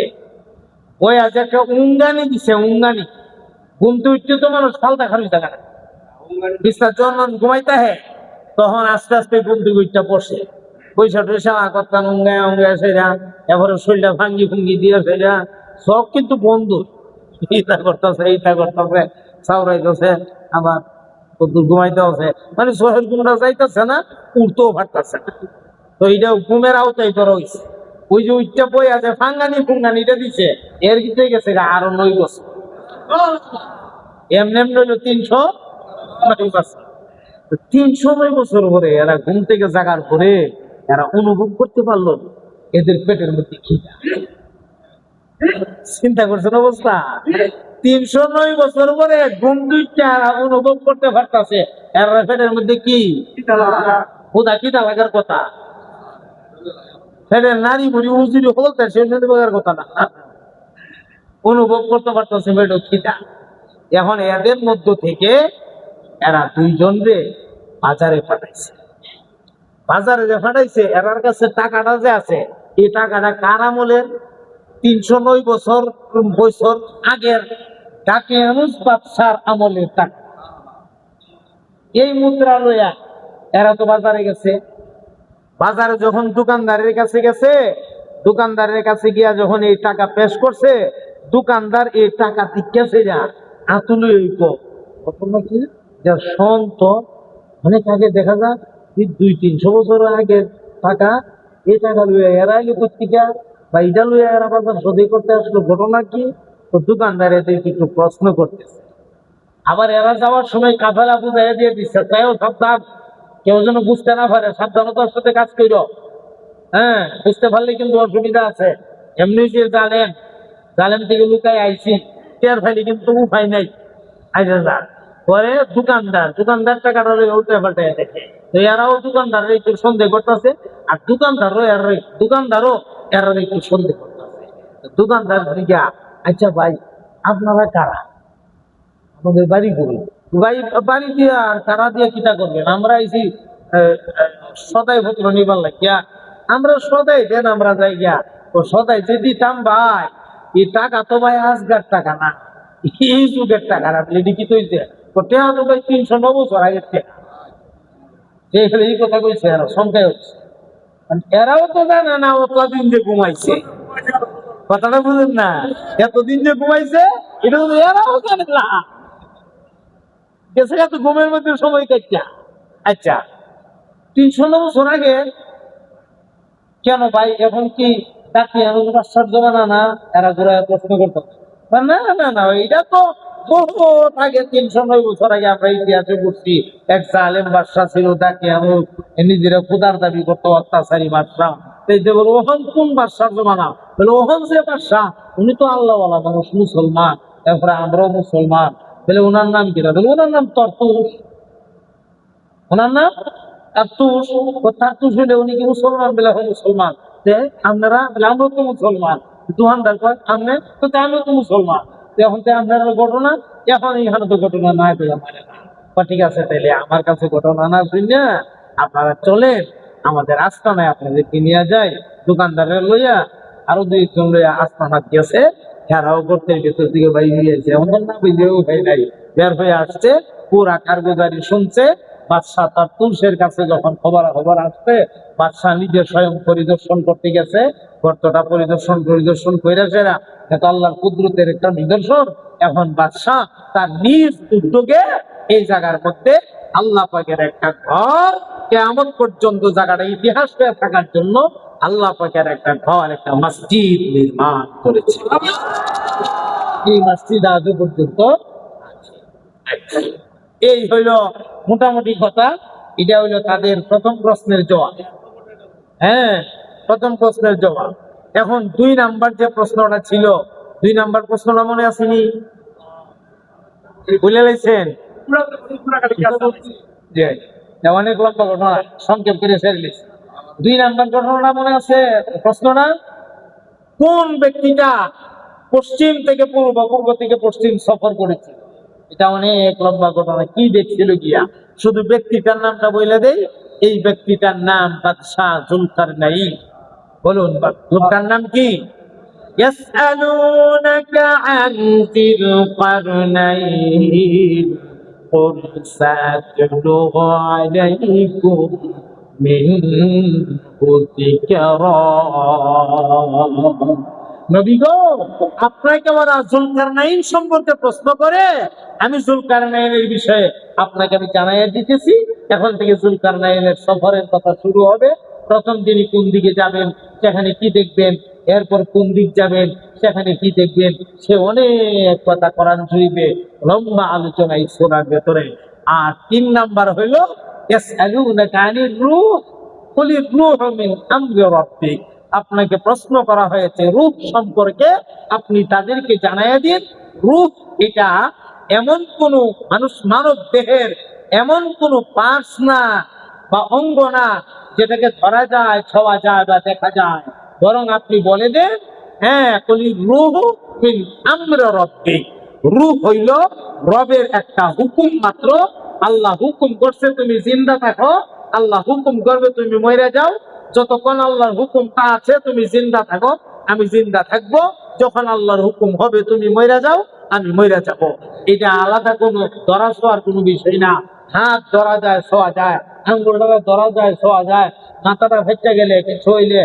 ওই আজ একটা উঙ্গানি দিছে, উঙ্গানি। ঘুমতে উঠতে তো মানুষ ফালতা খালি থাকা না, বিস্তার যখন ঘুমাইতে হে তখন আস্তে আস্তে ঘুমতে উঠটা বসে, পয়সা টয়সা করতাম উঙ্গায় উঙ্গায় সেরা, এবারে শরীরটা ভাঙ্গি ফুঙ্গি দিয়ে সেরা, সব কিন্তু বন্ধু, ইটা করতেছে, এইটা করতেছে, চাউরাইতেছে, আবার ঘুমাইতে আছে, মানে শহরের ঘুমটা যাইতেছে না, উঠতেও পারতেছে না। তো এইটা ঘুমের আওতায় করা হয়েছে। ওই যে উঠটা বই আছে ফাঙ্গানি ফুঙ্গানিটা দিছে, এর ভিতরে গেছে আরো 9 বছর। এমনি এমনি হইলো 309 বছর। 309 বছর পরে এরা ঘুম থেকে জাগার পরে এরা অনুভব করতে পারলো এদের পেটের মধ্যে খিদা। চিন্তা করছেন অবস্থা? 309 বছর পরে ঘুম দুইটা অনুভব করতে পারতেছে এর পেটের মধ্যে কি ক্ষুধা, খিদা লাগার কথা। পেটের নারী মুড়ি উজুরি বলতে সে লাগার কথা না, অনুভব করতে পারতেছে পেটের খিদা। এখন এদের মধ্য থেকে এরা 2 জনরে বাজারে পাঠাইছে। বাজারে যে পাঠাইছে, এরার কাছে টাকাটা যে আছে, এই টাকাটা কার আমলের? 309 বছর আগের ডাকিয়ানুস বাদশার আমলের টাকা। এই মুদ্রা লইয়া এরা তো বাজারে গেছে। বাজারে যখন দোকানদারের কাছে গেছে, দোকানদারের কাছে গিয়া যখন এই টাকা পেশ করছে, দোকানদার এই টাকা দিচ্ছে যা আতুলে ঘটনা কি, যার সন্ত অনেক আগে দেখা যায় 200-300 বছর আগের টাকা, এই টাকা লইয়া এরা এলো পত্রিকা বা এটা লইয়া এরা বাজার সদাই করতে আসলো, ঘটনা কি? তো দোকানদার এদের কিছু প্রশ্ন করতেছে। আবার এরা যাওয়ার সময় কাফেলা বুঝাইয়া দিয়ে দিচ্ছে, তাইও সাবধান, কেউ যেন বুঝতে না পারে, সাবধানতার সাথে কাজ করো। হ্যাঁ, বুঝতে পারলে কিন্তু অসুবিধা আছে। এমনি যে জালেম থেকে লুকাই আইছি, টের ফাইলে কিন্তু উপায় নাই। আইসা যা পরে দোকানদার টাকাটা উল্টে পাল্টে দেখে, তো এরাও দোকানদার একটু সন্দেহ করতেছে, আর দোকানদারও এরা একটু সন্দেহ করতেছে। দোকানদার দিকে, আচ্ছা ভাই আপনারা কারা, আমাদের বাড়ি করি, ভাই বাড়ি দিয়া আর কারা দিয়ে কিটা করবেন, আমরা আইছি সদাই পত্র নিবার লাগিয়া, আমরা সদাই দেন, আমরা যাই গিয়া ও সদাই যে দিতাম ভাই, এই টাকা তো ভাই আজকার টাকা না, এই যুগের টাকা না, কি তৈছে টেহা তো ভাই 309 বছর আগের টাকা। এই কথা কইছে, এরা সংখ্যায় হচ্ছে, এরাও তো জানে না ও কদিন যে ঘুমাইছে, কথাটা বুঝেন না, এতদিন যে ঘুমাইছে এটা তো এরাও জানে না, গেছে এত ঘুমের মধ্যে সময় কাটটা। আচ্ছা 309 বছর আগে কেন ভাই, এখন কি চাকরি বাসার জমানা না? এরা ঘুরে প্রশ্ন করতো, না না না, এটা তো বহু আগে, 309 বছর আগে আমরা ইতিহাসে পড়ছি, এক জালেম বাদশা ছিল, তাকে নিজেরা ক্ষুধার দাবি করতো, অত্যাচারী বাদশা। বলো ওহন কোন বাদশার জমানা? বলে ওহন যে বাদশা, উনি তো আল্লাহওয়ালা মানুষ, মুসলমান, তারপরে আমরাও মুসলমান। বলে ওনার নাম কি? বলে ওনার নাম তরতুস। ওনার নাম তারতুস। তারতুস হলে উনি কি মুসলমান? বলে মুসলমান। আপনারা? বলে আমরা তো মুসলমান। দোকানদার কয় আপনি তো, আমিও তো মুসলমান। এখন তো আপনার ঘটনা, এখন এখানে তো ঘটনা না পেলাম, মানে না। ঠিক আছে, তাইলে আমার কাছে ঘটনা না শুনে আপনারা চলেন আমাদের আস্তানায়, আপনাদেরকে নিয়ে যায়। দোকানদারের লইয়া আরো 2-1 লইয়া আস্তানা গেছে, হেরাও করতে ভেতর দিকে বাইরে গিয়েছে, আমাদের না বুঝেও ভাই নাই, বের হয়ে আসছে, পুরা কারগুজারি শুনছে। বাদশাহ তার তুলসের কাছে যখন খবর আসছে, বাদশাহ নিজে স্বয়ং পরিদর্শন করতে গেছে, গর্তটা পরিদর্শন করেছে না, এটা আল্লাহর কুদরতের একটা নিদর্শন। এখন বাদশাহ তার নিজ উদ্যোগে এই জায়গার মধ্যে আল্লাহ পাকের একটা ঘর, কিয়ামত পর্যন্ত জায়গাটা ইতিহাস হয়ে থাকার জন্য আল্লাহ পাকের একটা ঘর, একটা মসজিদ নির্মাণ করেছে। এই মসজিদ আজও পর্যন্ত আছে। এই হইল মোটামুটি কথা। এটা হইল তাদের প্রথম প্রশ্নের জবাব। হ্যাঁ, প্রথম প্রশ্নের জবাব। এখন 2 নাম্বার যে প্রশ্নটা ছিল, 2 নাম্বার প্রশ্নটা মনে আসেনি? বুঝে লাইছেন? অনেক লম্বা ঘটনা, সংক্ষেপ করে ফেললিস। 2 নাম্বার ঘটনাটা মনে আছে? প্রশ্নটা, কোন ব্যক্তিটা পশ্চিম থেকে পূর্ব, পূর্ব থেকে পশ্চিম সফর করেছে? এটা অনেক লম্বা ঘটনা। কি দেখছিল গিয়া? শুধু ব্যক্তিটার নামটা বলে দেই, এই ব্যক্তিটার নাম বাদশাহ জুলকারনাইন। বলুন, লোকটার নাম কি? ইয়াসআলুনাকা আন যিল কারনাইন কুল সাআতলু আলাইকুম মিনহু যিকরা। নবী গো, আপনাকে ওরা জুলকারনাইন সম্পর্কে প্রশ্ন করে, আমি জুলকারনাইনের বিষয়ে আপনাকে আমি জানাইয়া দিতেছি। এখন থেকে জুলকারনাইনের সফরের কথা শুরু হবে। প্রথম দিনই কোন দিকে যাবেন, সেখানে কি দেখবেন, এরপর কোন দিক যাবেন, সেখানে কি দেখবেন, সে অনেক কথা কোরআন শরীফে লম্বা আলোচনা এই সূরার ভেতরে। আর 3 নাম্বার হইল ইয়াসআলুনাকা আনির রূহ কুলির রূহু মিন আমরি রাব্বিক। আপনাকে প্রশ্ন করা হয়েছে রূহ সম্পর্কে, আপনি তাদেরকে জানাইয়া দিন। রূহ এটা এমন কোন মানব দেহের এমন কোন পার্টস না বা অঙ্গ না যেটাকে ধরা যায়, ছোঁয়া যায় বা দেখা যায়, বরং আপনি বলে দেন, হ্যাঁ, কুলির রূহু মিন আমরি রাব্বিক। রূহ হইল রবের একটা হুকুম মাত্র। আল্লাহ হুকুম করছে তুমি জিন্দা থাকো, আল্লাহ হুকুম করবে তুমি মরে যাও। যতক্ষণ আল্লাহর হুকুমটা আছে তুমি জিন্দা থাকো, আমি জিন্দা থাকবো। যখন আল্লাহর হুকুম হবে তুমি মরে যাও, আমি মরে যাব। এটা আলাদা কোনো ধরা ছোঁয়ার কোনো বিষয় না। হাত ধরা যায়, ছোঁয়া যায়, আঙ্গুলটা ধরা যায়, ছোঁয়া যায়, মাথাটা ফেটে গেলে কিছু হইলে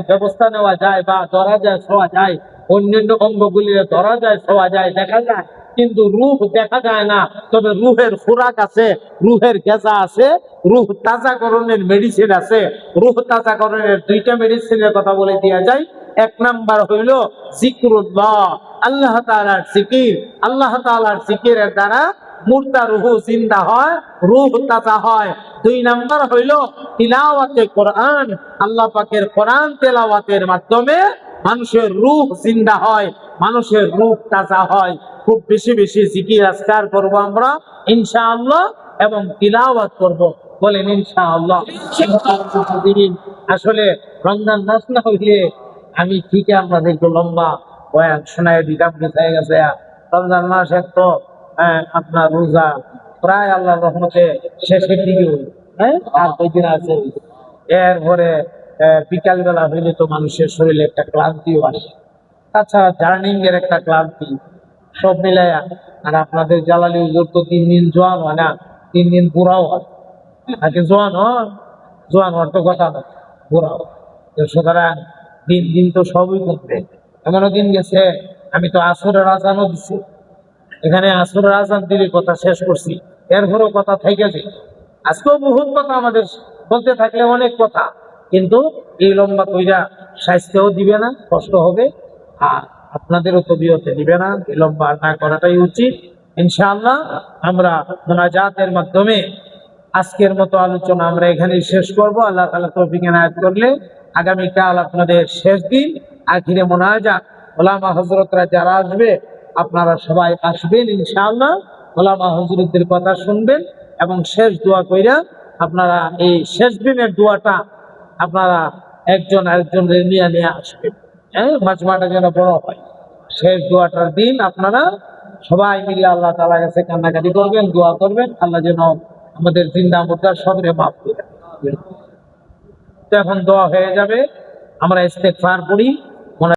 ব্যবস্থা নেওয়া যায় বা ধরা যায়, ছোঁয়া যায়, অন্যান্য অঙ্গগুলি ধরা যায়, ছোঁয়া যায়, দেখা যায়, কিন্তু রূহ দেখা যায় না। তবে রুহের খোরাক আছে, রুহের গেজা আছে, রুহ তাজাকরণের মেডিসিন আছে। রুহ তাজাকরণের দুইটা মেডিসিনের কথা বলে দেওয়া যায়। এক নাম্বার হইল জিকরুল্লাহ, আল্লাহ তাআলার জিকির। আল্লাহ তাআলার জিকিরের দ্বারা মুর্দা রুহ জিন্দা হয়, রুহ তাজা হয়। দুই নাম্বার হইল তিলাওয়াতে কোরআন, আল্লাহ পাকের কোরআন তেলাওয়াতের মাধ্যমে মানুষের রূহ জিন্দা হয়, মানুষের রূহ তাজা হয়। খুব বেশি বেশি জিকির আজকার করবো আমরা ইনশাআল্লাহ, এবং তিলাওয়াত করব, বলেন ইনশাআল্লাহ। আসলে রমজান মাস না হইলে আমি ঠিক আপনাদের একটু লম্বা বয়ান শোনায় দিতাম, হয়ে গেছে। রমজান মাস এক তো আপনার রোজা প্রায় আল্লাহর রহমতে শেষের দিকে, আর কয়দিন আছে। এরপরে বিকাল বেলা হইলে তো মানুষের শরীরে একটা ক্লান্তিও আসে, তাছাড়া জার্নিং এর একটা ক্লান্তি, সব মিলাইয়া। আর আপনাদের জালালি হুজুর তো 3 দিন জোয়ান হয় না, 3 দিন বুড়াও হয়। আগে জোয়ান হন, জোয়ান হওয়ার তো কথা না, বুড়াও। সুতরাং দিন দিন তো সবই করবে। এমনও দিন গেছে আমি তো আসরের আজানও দিচ্ছি, এখানে আসরের আজান দিলে কথা শেষ করছি, এরপরেও কথা থেকে যায়। আজকেও বহুত কথা আমাদের বলতে থাকলে অনেক কথা, কিন্তু এই লম্বা কইরা স্বাস্থ্যও দিবে না, কষ্ট হবে, আর আপনাদেরও তবিয়তে দিবে না। এই লম্বা না করাটাই উচিত। ইনশাআল্লাহ আমরা মুনাজাতের মাধ্যমে আজকের মতো আলোচনা আমরা এখানেই শেষ করব। আল্লাহ তাআলা তৌফিক এনায়েত করলে আগামীকাল আপনাদের শেষ দিন, আখিরে মুনাজাত। ওলামা হযরতরা যারা আসবে আপনারা সবাই আসবেন ইনশাআল্লাহ, ওলামা হযরতদের কথা শুনবেন এবং শেষ দোয়া কইরা আপনারা এই শেষ দিনের দোয়াটা আপনারা একজন আরেকজন নিয়ে নিয়ে আসবেন। মাজমাটা যেন বড় হয়। শেষ দোয়াটার দিন আপনারা সবাই মিলে আল্লাহ তাআলার কাছে কান্নাকাটি করবেন, দোয়া করবেন, আল্লাহ যেন আমাদের জিন্দা মুর্দার সবরে মাফ করে দেন। তো এখন দোয়া হয়ে যাবে, আমরা ইস্তেগফার করি।